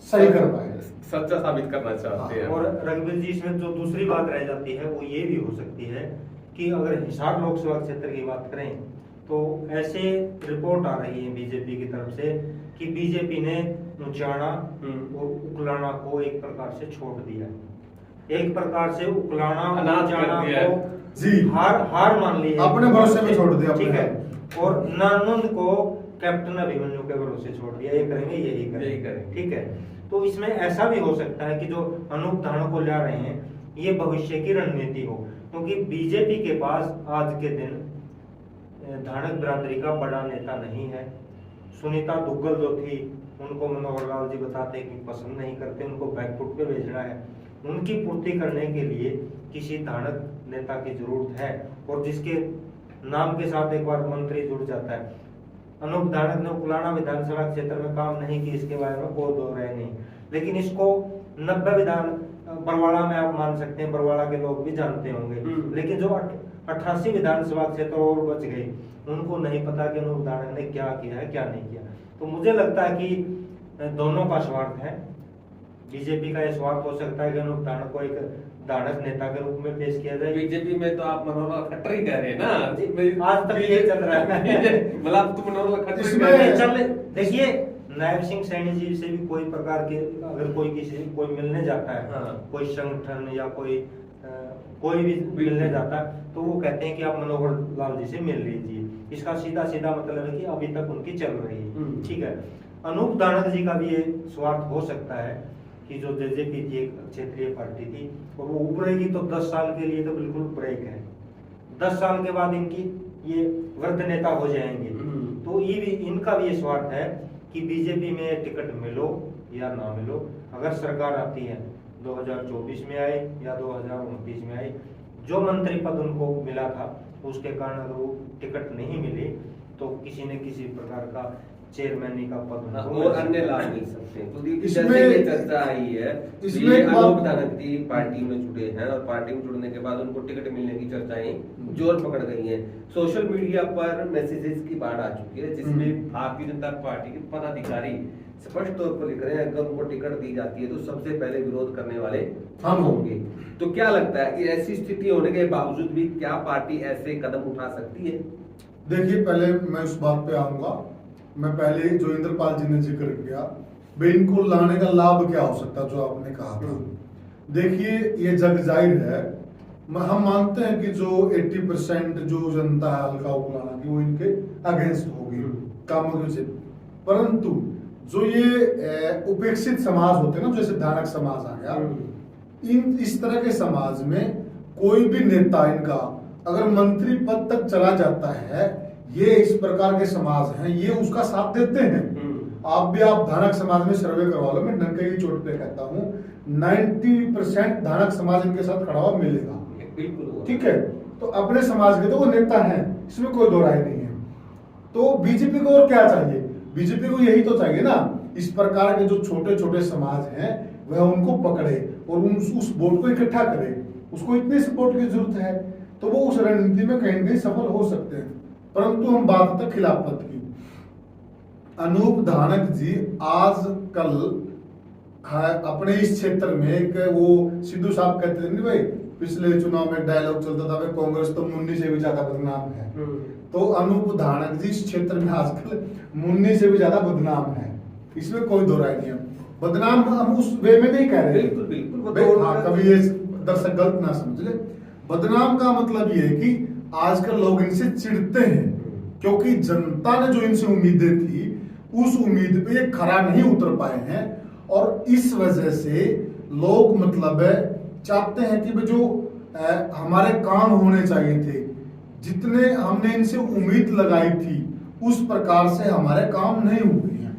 सही कर पाए, सच्चा साबित करना चाहते हैं। और रघुवीर जी इसमें जो दूसरी बात रह जाती है वो ये भी हो सकती है कि अगर हिसार लोकसभा क्षेत्र की बात करें तो ऐसे रिपोर्ट आ रही है बीजेपी की तरफ से कि बीजेपी ने नुचाना और उकलाना को एक प्रकार से छोड़ दिया, एक प्रकार से उकलाना नुचाना को जी हार मान ली है, अपने भरोसे में छोड़ दिया, ठीक है, और नानुंद को कैप्टन अभिमन्यु के भरोसे छोड़ दिया, ये करेंगे यही करेंगे, ठीक है। तो इसमें ऐसा भी हो सकता है कि जो अनूप धानों को ला रहे हैं ये भविष्य की रणनीति हो, क्योंकि बीजेपी के पास आज के दिन धानक बिरादरी का बड़ा नेता नहीं है। सुनीता दुग्गल जो थी उनको मनोहर लाल जी बताते कि पसंद नहीं करते, उनको बैकफुट पे भेजना है, उनकी पूर्ति करने के लिए किसी धानक नेता की जरूरत है, और जिसके नाम के साथ एक बार मंत्री जुड़ जाता है। अनूप धानक ने उकलाना विधानसभा क्षेत्र में काम नहीं की, इसके बारे में कोई दो रहे नहीं, लेकिन इसको 90 विधान बरवाड़ा में आप मान सकते हैं, बरवाड़ा के लोग भी जानते होंगे, लेकिन जो 88 विधानसभा क्षेत्र और बच गए उनको नहीं पता कि अनूप धानक ने क्या किया है क्या नहीं किया। तो मुझे लगता है कि दोनों का स्वार्थ है, बीजेपी का यह स्वार्थ हो सकता है कि अनूप धानक को एक धानक नेता के रूप में पेश किया जाए। बीजेपी में तो आप मनोहर खट्टर ही कह रहे हैं ना, आज तक ये चल रहा है मतलब तुम मनोहर खट्टर ही कह रहे हैं। चल देखिए नायब सिंह सैनी जी से भी कोई प्रकार के अगर कोई मिलने जाता है, कोई संगठन या कोई भी मिलने जाता है तो वो कहते हैं कि आप मनोहर लाल जी से मिल लीजिए, इसका सीधा सीधा मतलब है कि अभी तक उनकी चल रही है, ठीक है। अनूप धानक जी का भी ये स्वार्थ हो सकता है कि जो जेजेपी थी एक क्षेत्रीय पार्टी थी और वो उभरेगी तो 10 साल के लिए तो बिल्कुल ब्रेक है, 10 साल के बाद इनकी ये वृद्ध नेता हो जाएंगे, तो ये भी इनका भी ये स्वार्थ है कि बीजेपी में टिकट मिलो या ना मिलो, अगर सरकार आती है 2024 में आए या 2029 में आए, जो मंत्री पद उनको मिला था उसके कारण अगर वो टिकट नहीं मिली तो किसी न किसी प्रकार का चेयरमैनी का पद और अन्य लाभ मिल सकते हैं। तो जैसे ये चर्चा आई है इसमें अनूप धानक जी पार्टी में जुड़े हैं और पार्टी में जुड़ने के बाद उनको टिकट मिलने की चर्चाएं जोर पकड़ गई हैं। सोशल मीडिया पर मैसेजेस की बाढ़ आ चुकी है जिसमें भारतीय जनता पार्टी के पदाधिकारी स्पष्ट तौर पर लिख रहे हैं अगर उनको टिकट दी जाती है तो सबसे पहले विरोध करने वाले हम होंगे। तो क्या लगता है कि ऐसी स्थिति होने के बावजूद भी क्या पार्टी ऐसे कदम उठा सकती है? देखिए पहले मैं उस बात पे आऊंगा, मैं पहले जो इंद्रपाल जी ने जिक्र किया भाई इनको लाने का लाभ क्या हो सकता जो आपने कहा था। देखिए ये जग जाहिर है, हम मानते हैं कि जो 80% जो जनता है हल्का उकलाना की वो इनके अगेंस्ट होगी कामों से, परंतु जो ये उपेक्षित समाज होते हैं ना, जैसे धानक समाज आ गया, इस तरह के समाज में कोई भी नेता इनका अगर मंत्री पद तक चला जाता है, ये इस प्रकार के समाज हैं, ये उसका साथ देते हैं। आप धानक समाज में सर्वे करवा लो, मैं डंके की चोट पे कहता हूँ 90% धानक समाज इनके साथ खड़ा हुआ मिलेगा। बिल्कुल ठीक है, तो अपने समाज के तो वो नेता हैं, इसमें कोई दो राय नहीं है। तो बीजेपी को और क्या चाहिए? बीजेपी को यही तो चाहिए ना, इस प्रकार के जो छोटे छोटे समाज हैं वह उनको पकड़े और उस वोट को इकट्ठा करे। उसको इतने सपोर्ट की जरूरत है तो वो उस रणनीति में कहीं न कहीं सफल हो सकते हैं। परंतु हम बात तक खिलाफत की, अनूप धानक जी आज कल अपने इस क्षेत्र में एक वो सिद्धू साहब कहते थे भाई, पिछले चुनाव में डायलॉग चलता था भाई कांग्रेस तो मुन्नी से भी ज्यादा बदनाम है। तो अनूप धानक जी इस क्षेत्र में आजकल मुन्नी से भी ज्यादा बदनाम है, इसमें कोई दो राय नहीं है। बदनाम हम उस वे में नहीं कह रहे, बिल्कुल बिल्कुल हाँ, कभी ये दर्शक गलत ना समझ ले। बदनाम का मतलब ये है कि आजकल लोग इनसे चिढ़ते हैं क्योंकि जनता ने जो इनसे उम्मीदें थी उस उम्मीद पे ये खरा नहीं उतर पाए हैं, और इस वजह से लोग मतलब चाहते हैं कि जो हमारे काम होने चाहिए थे, जितने हमने इनसे उम्मीद लगाई थी उस प्रकार से हमारे काम नहीं हुए हैं,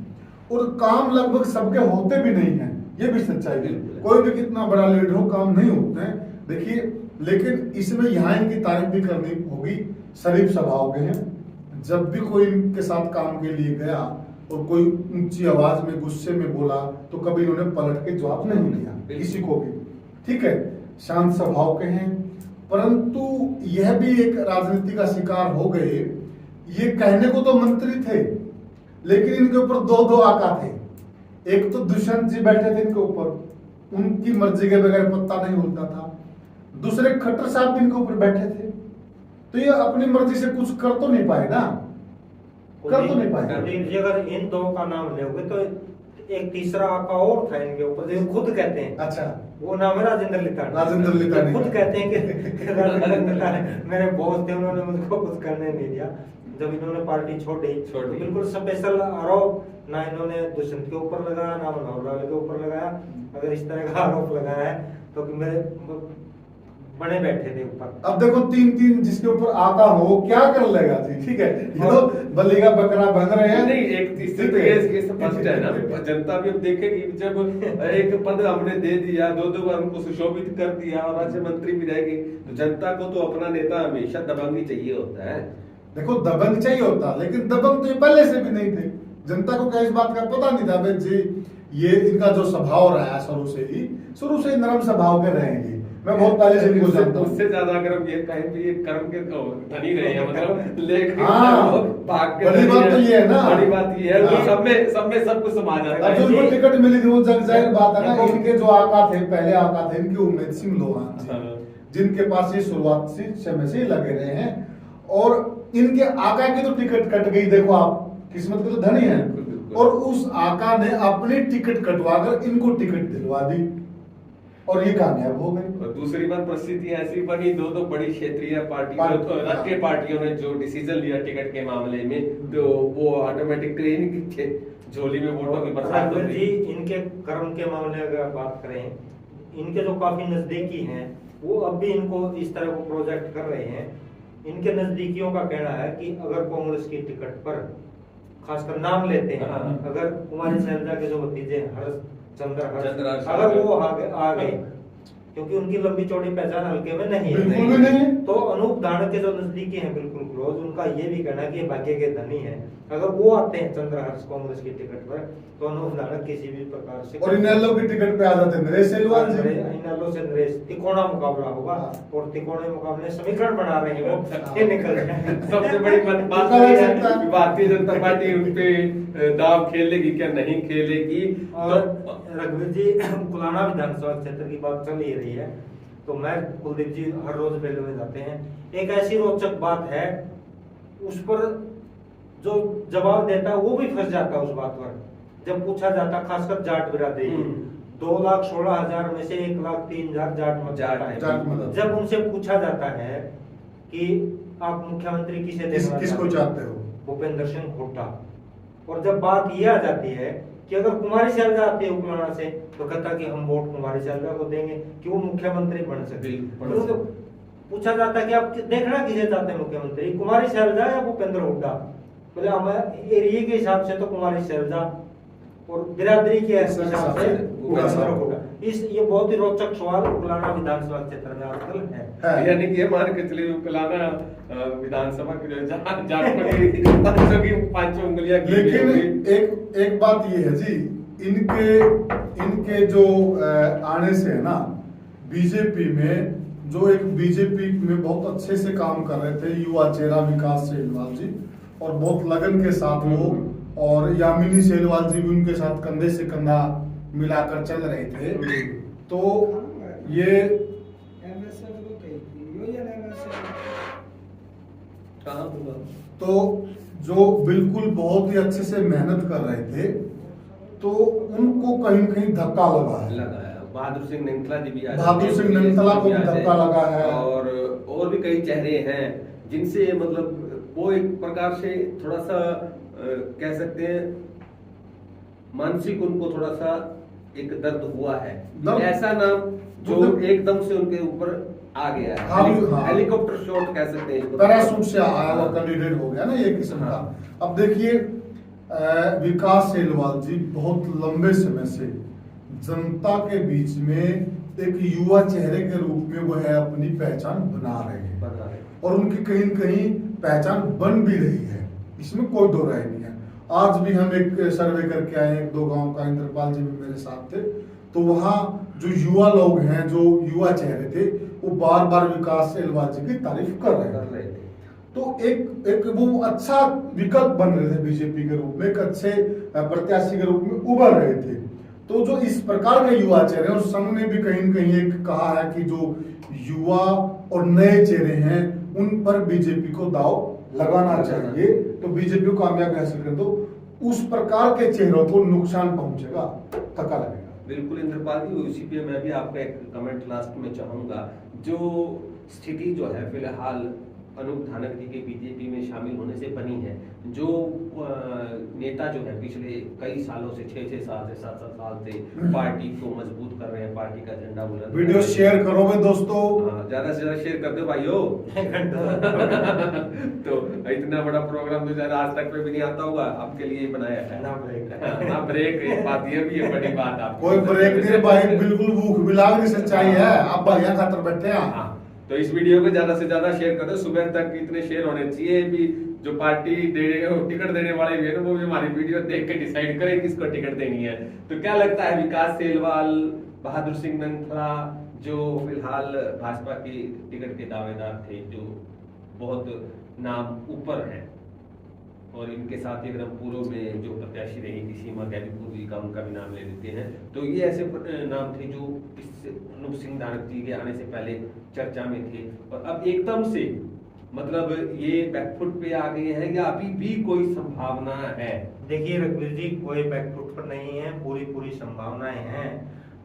और काम लगभग सबके होते भी नहीं हैं, ये भी सच्चाई है। कोई भी कितना बड़ा लीडर हो काम नहीं होते हैं, देखिए। लेकिन इसमें यहाँ इनकी तारीफ भी करनी होगी, शरीफ स्वभाव के हैं। जब भी कोई इनके साथ काम के लिए गया और कोई ऊंची आवाज में गुस्से में बोला तो कभी इन्होंने पलट के जवाब नहीं दिया किसी को भी, ठीक है, शांत स्वभाव के हैं। परंतु यह भी एक राजनीति का शिकार हो गए। ये कहने को तो मंत्री थे लेकिन इनके ऊपर दो आका थे। एक तो दुष्यंत जी बैठे थे इनके ऊपर, उनकी मर्जी के बगैर पत्ता नहीं हिलता था। दूसरे खट्टर साहब भी इनके ऊपर बैठे थे, तो ये अपनी मर्जी से कुछ कर तो नहीं पाए ना, कर तो नहीं पाए। अगर इन दो का नाम लोगे तो एक तीसरा आका और था इनके ऊपर, जो खुद कहते हैं, अच्छा, वो नाम है राजेंद्र लितानी। राजेंद्र लितानी खुद कहते हैं कि राजेंद्र लितानी मेरे बॉस थे, उन्होंने मुझको कुछ करने नहीं दिया। जब इन्होंने पार्टी छोड़ी तो बिल्कुल स्पेशल आरोप ना इन्होंने दुष्यंत के ऊपर लगाया ना मनोहर लाल के ऊपर लगाया। अगर इस तरह का आरोप लगाया है तो कि मेरे बने बैठे थे ऊपर। अब देखो तीन जिसके ऊपर आका हो क्या कर लेगा जी, ठीक है, ये तो बलि का बकरा बन रहे हैं। नहीं, एक तीसरे तो ये स्पष्ट है ना, जनता भी अब देखेगी। जब एक पद हमने दे दिया, दो बार उनको सुशोभित कर दिया और राज्य मंत्री भी रहेगी, तो जनता को तो अपना नेता हमेशा दबंग ही चाहिए होता है। देखो दबंग चाहिए होता, लेकिन दबंग तो ये पहले से भी नहीं थे। जनता को क्या इस बात का पता नहीं था भाई जी, ये इनका जो स्वभाव रहा शुरू से नरम स्वभाव के रहेंगे। मैं बहुत पहले से इनको जानता हूं। उससे ज्यादा अगर हम ये कहें कि ये कर्म के धनी रहे हैं, मतलब लेकिन भाग के बड़ी बात तो ये है ना, बड़ी बात ये है कि सब में सब कुछ समा जाता है। जो इनको टिकट मिली थी वो जग जाहिर बात है ना। इनके जो आका थे, पहले आका थे इनके उम्मीद सिंह लोहान, जिनके पास ये शुरुआत से समय से लगे रहे हैं, और इनके आका की तो टिकट कट गई। देखो आप, किस्मत के तो धनी है, और उस आका ने अपनी टिकट कटवाकर इनको टिकट दिलवा दी और ये कामयाब हो गए। और दूसरी बात, परिस्थिति ऐसी बनी, दो बड़ी क्षेत्रीय राष्ट्रीय पार्टियों ने जो डिसीजन लिया टिकट के मामले में, तो वो ऑटोमेटिक इनकी झोली में वोटों की बरसात हो गई। इनके कर्म के मामले अगर बात करें, इनके जो काफी नजदीकी हैं वो अब भी इनको इस तरह को प्रोजेक्ट कर रहे हैं। इनके नजदीकियों का कहना है कि अगर कांग्रेस की टिकट पर खासकर नाम लेते हैं, अगर कुमारी शैलजा के जो भतीजे चंद्र अगर वो आ गए, क्योंकि उनकी लंबी चौड़ी पहचान हल्के में नहीं है, तो अनूप धानक के जो नजदीकी हैं बिल्कुल क्लोज, उनका ये भी कहना है कि भाग्य के धनी हैं। अगर वो आते हैं चंद्रहर्ष कांग्रेस की टिकट पर, तो अनूप धानक किसी भी प्रकार से, और इनेलो की टिकट पे आ जाते हैं नरेश सेलवान जी। इनेलो से नरेश, तिकोना मुकाबला होगा, और तिकोने मुकाबले समीकरण बना रहे हैं वो, ये निकल जाए। सबसे बड़ी बात है भारतीय जनता पार्टी उन पे दाव खेलेगी क्या नहीं खेलेगी। और रघुवीर जी, कुलाना विधानसभा क्षेत्र की बात चल ही रही है, तो मैं कुलदीप जी हर रोज बेल में जाते हैं, एक ऐसी रोचक बात है, उस पर जो जवाब देता है वो भी फंस जाता है उस बात पर। जब पूछा जाता, खासकर जाट बिरादरी, 2,16,000 में से 1,03,000 जाट मत। जब उनसे पूछा जाता है कि आप मुख्यमंत्री किसे देना किसको चाहते हो, भूपेंद्र सिंह हुड्डा, और जब बात ये आ जाती है कि अगर कुमारी शैलजा आती है उपमाना से तो कहता कि हम वोट कुमारी शैलजा को देंगे कि वो मुख्यमंत्री बन सके। तो पूछा जाता है कि आप देखना किसे चाहते हैं मुख्यमंत्री, कुमारी शैलजा या भूपेंद्र हुड्डा? बोले हम एरिया के हिसाब से तो कुमारी शैलजा और बिरादरी के हिसाब से भूपेंद्र हुड्डा। ये बहुत ही रोचक सवाल उकलाना विधानसभा क्षेत्र में आजकल है। यानी कि ये मान के चलिए उकलाना विधानसभा की जो जाट की पांचों उंगलियां। लेकिन एक बात ये है जी, इनके जो आने से है ना बीजेपी में, जो एक बीजेपी में बहुत अच्छे से काम कर रहे थे युवा चेहरा विकास सेलवाल जी, और बहुत लगन के साथ वो, और यामिनी सेलवाल जी भी उनके साथ कंधे से कंधा मिलाकर चल रहे थे। तो ये तो जो बिल्कुल बहुत ही अच्छे से मेहनत कर रहे थे, तो उनको कहीं कहीं धक्का लगा है। बहादुर सिंह नैंथला जी भी, बहादुर सिंह नैंथला को भी धक्का लगा है, और भी कई चेहरे हैं जिनसे मतलब वो एक प्रकार से थोड़ा सा कह सकते हैं मानसिक उनको थोड़ा सा एक दर्द हुआ है। ऐसा नाम जो एकदम से उनके ऊपर आ गया है, हेलीकॉप्टर शॉट कह सकते हैं, पैराशूट से आया हुआ कैंडिडेट हो गया ना ये किस्म का। अब देखिए विकास सेलवाल जी बहुत लंबे समय से जनता के बीच में एक युवा चेहरे के रूप में वो है अपनी पहचान बना रहे हैं, और उनकी कहीं कहीं पहचान बन भी रही है, इसमें कोई दो राय नहीं है। आज भी हम एक सर्वे करके आए, 1-2 गांव का, इंद्रपाल जी भी मेरे साथ थे, तो वहाँ जो युवा लोग हैं, जो युवा चेहरे थे, वो बार बार विकास सेलवाल जी की तारीफ कर रहे थे। तो एक वो अच्छा विकल्प बन रहे थे बीजेपी के रूप में, एक अच्छे प्रत्याशी के रूप में उभर रहे थे। तो जो इस प्रकार के युवा चेहरे, और संघ ने भी कहीं न कहीं एक कहा है कि जो युवा और नए चेहरे हैं उन पर बीजेपी को दाव लगाना चाहिए, तो बीजेपी को कामयाबी हासिल कर, तो उस प्रकार के चेहरों को नुकसान पहुंचेगा, धक्का लगेगा। बिल्कुल इंद्रपाल जी, उसी पे मैं भी आपका एक कमेंट लास्ट में चाहूंगा। जो स्थिति जो है फिलहाल अनूप धानक जी के बीजेपी में शामिल होने से बनी है, जो नेता जो है पिछले कई सालों से 6-6 साल से 7-7 साल से पार्टी को मजबूत कर रहे हैं, पार्टी का झंडा बुलंद। वीडियो शेयर करोगे दोस्तों? ज्यादा से ज्यादा शेयर कर दो भाइयों। तो इतना बड़ा प्रोग्राम तो शायद आज तक में भी नहीं आता होगा, आपके लिए बनाया है ना ब्रेक। एक बात ये भी है, बड़ी बात आप कोई ब्रेक नहीं भाई, बिल्कुल भूख मिलावरी सच्चाई है, आप बढ़िया खातर बैठे हैं। तो इस वीडियो को ज्यादा से ज्यादा शेयर कर दो, सुबह तक इतने शेयर होने चाहिए भी जो पार्टी टिकट देने वाले भी है ना, वो भी हमारी वीडियो देख के डिसाइड करें किसको टिकट देनी है। तो क्या लगता है विकास सेलवाल, बहादुर सिंह नैंथला जो फिलहाल भाजपा की टिकट के दावेदार थे, जो बहुत नाम ऊपर है, और इनके साथ ही अगर हम पूर्व में जो प्रत्याशी रही थी सीमा गैरीपुर जी का, उनका भी नाम ले लेते हैं, तो ये ऐसे नाम थे जो अनूप सिंह धानक जी के आने से पहले चर्चा में थे, और अब एकदम से मतलब ये बैकफुट पे आ गए हैं, या अभी भी कोई संभावना है? देखिए रघुवीर जी, कोई बैकफुट पर नहीं है, पूरी संभावनाएं हैं।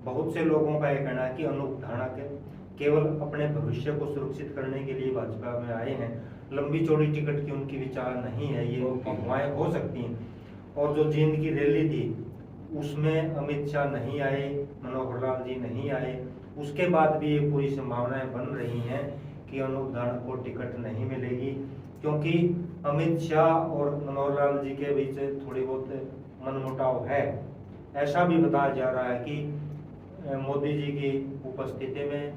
बहुत से लोगों का यह कहना है कि अनूप धानक केवल अपने भविष्य को सुरक्षित करने के लिए भाजपा में आए हैं, लंबी चौड़ी टिकट की उनकी विचार नहीं है, ये अफवाहें हो सकती हैं। और जो जींद की रैली थी उसमें अमित शाह नहीं आए, मनोहर लाल जी नहीं आए, उसके बाद भी ये पूरी संभावनाएं बन रही हैं कि अनूप धानक को टिकट नहीं मिलेगी, क्योंकि अमित शाह और मनोहर लाल जी के बीच थोड़ी बहुत मनमुटाव है। ऐसा भी बताया जा रहा है कि मोदी जी की उपस्थिति में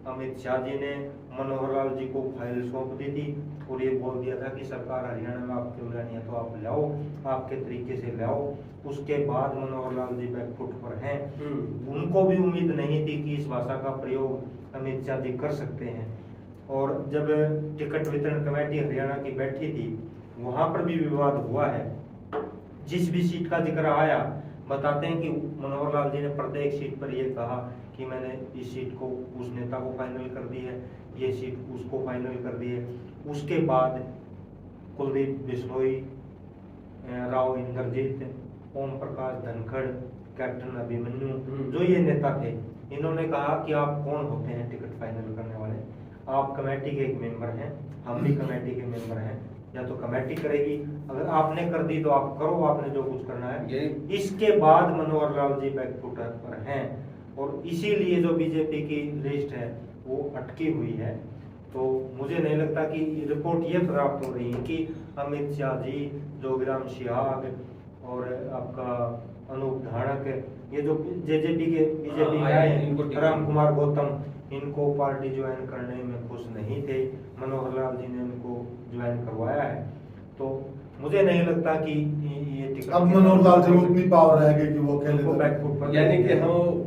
अमित शाह जी ने मनोहर लाल जी को फाइल सौंप दी थी, और ये बोल दिया था कि सरकार हरियाणा में आपके लानी है तो आप लाओ, आपके तरीके से लाओ। उसके बाद मनोहर लाल जी बैकफुट पर हैं। उनको भी उम्मीद नहीं थी कि इस भाषा का प्रयोग अमित शाह जी कर सकते हैं। और जब टिकट वितरण कमेटी हरियाणा की बैठी थी, वहां पर भी विवाद हुआ है। जिस भी सीट का जिक्र आया, बताते हैं कि मनोहर लाल जी ने प्रत्येक सीट पर यह कहा कि मैंने इस सीट को उस नेता को फाइनल कर दी है, ये सीट उसको फाइनल कर दी है। उसके बाद कुलदीप बिश्नोई, राव इंद्रजीत, ओम प्रकाश धनखड़, कैप्टन अभिमन्यु, जो ये नेता थे, इन्होंने कहा कि आप कौन होते हैं टिकट फाइनल करने वाले? आप कमेटी के एक मेंबर हैं, हम भी कमेटी के मेंबर हैं, या तो कमेटी करेगी। अगर आपने कर दी तो आप करो, आपने जो कुछ करना है। ये इसके बाद मनोहर लाल जी बैकफुट पर हैं और इसीलिए जो बीजेपी की लिस्ट है वो अटकी हुई है। तो मुझे नहीं लगता कि रिपोर्ट ये प्राप्त हो रही है कि अमित शाह जी, जोगीराम शिहाग और आपका अनूप धाड़क, ये जो जेजेपी के बीजेपी में आए हैं, राम कुमार गौतम, इनको पार्टी ज्वाइन करने में खुश नहीं थे। मनोहर लाल जी ने इनको ज्वाइन करवाया है। तो मुझे नहीं लगता कि ये टिकट अब मनोहर लाल जी उतनी पावर है कि वो उनको अकेले बैकफुट पर यानी कि हम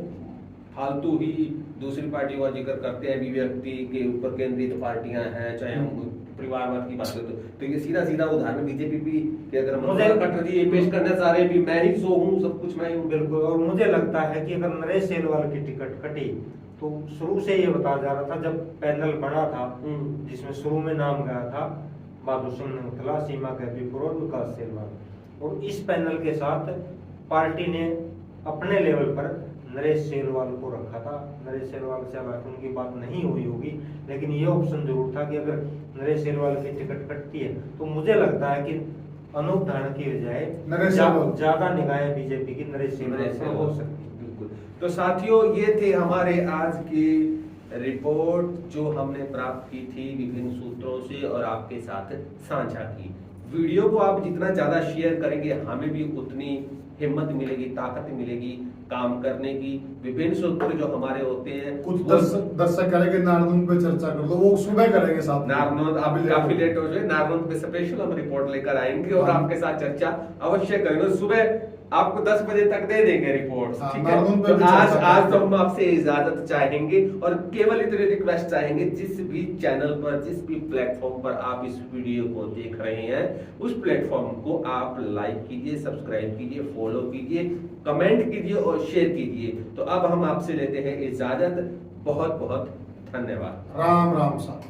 फालतू ही दूसरी पार्टियों का जिक्र करते हैं, व्यक्ति के ऊपर केंद्रित पार्टियां हैं, चाहे हम परिवारवाद की बात करें तो ये सीधा सीधा उदाहरण बीजेपी भी कि अगर मनोहर कटरी ये पेश करना चाह रहे हैं कि मैं ही सो हूँ, सब कुछ मैं ही हूँ। बिल्कुल। और मुझे लगता है कि अगर नरेश सेलवाल की टिकट कटी तो शुरू से ये बताया जा रहा था, जब पैनल बना था जिसमें शुरू में नाम गया था बहादुर सिंह नंगथला, सीमा कैबीपुर और विकास सेलवाल, और इस पैनल के साथ पार्टी ने अपने लेवल पर नरेश सेलवाल को रखा था। नरेश सेलवाल से हालांकि उनकी बात नहीं हुई होगी, लेकिन ये ऑप्शन जरूर था कि अगर नरेश सेलवाल की टिकट कटती है तो मुझे लगता है कि अनूप धाड़क की बजाय ज्यादा निगाहें बीजेपी की नरेश सेलवाल से हो सकती है। बिल्कुल। तो साथियों, ये थे हमारे आज की रिपोर्ट जो हमने प्राप्त की थी विभिन्न सूत्रों से और आपके साथ साझा की। वीडियो को आप जितना ज्यादा शेयर करेंगे हमें भी उतनी हिम्मत मिलेगी, ताकत मिलेगी काम करने की। विभिन्न सूत्र जो हमारे होते हैं, कुछ दर्शक करेंगे नारनौंद पे चर्चा कर दो, वो सुबह करेंगे साथ। नारनौंद आप काफी लेट हो जाए, नारनौंद पे स्पेशल हम रिपोर्ट लेकर आएंगे और आपके साथ चर्चा अवश्य करेंगे। सुबह आपको 10 बजे तक दे देंगे रिपोर्ट, ठीक है। तो आज तो हम आपसे इजाजत चाहेंगे और केवल इतनी रिक्वेस्ट चाहेंगे, जिस भी चैनल पर, जिस भी प्लेटफॉर्म पर आप इस वीडियो को देख रहे हैं, उस प्लेटफॉर्म को आप लाइक कीजिए, सब्सक्राइब कीजिए, फॉलो कीजिए, कमेंट कीजिए और शेयर कीजिए। तो अब हम आपसे लेते हैं इजाजत। बहुत बहुत धन्यवाद। राम राम साहब।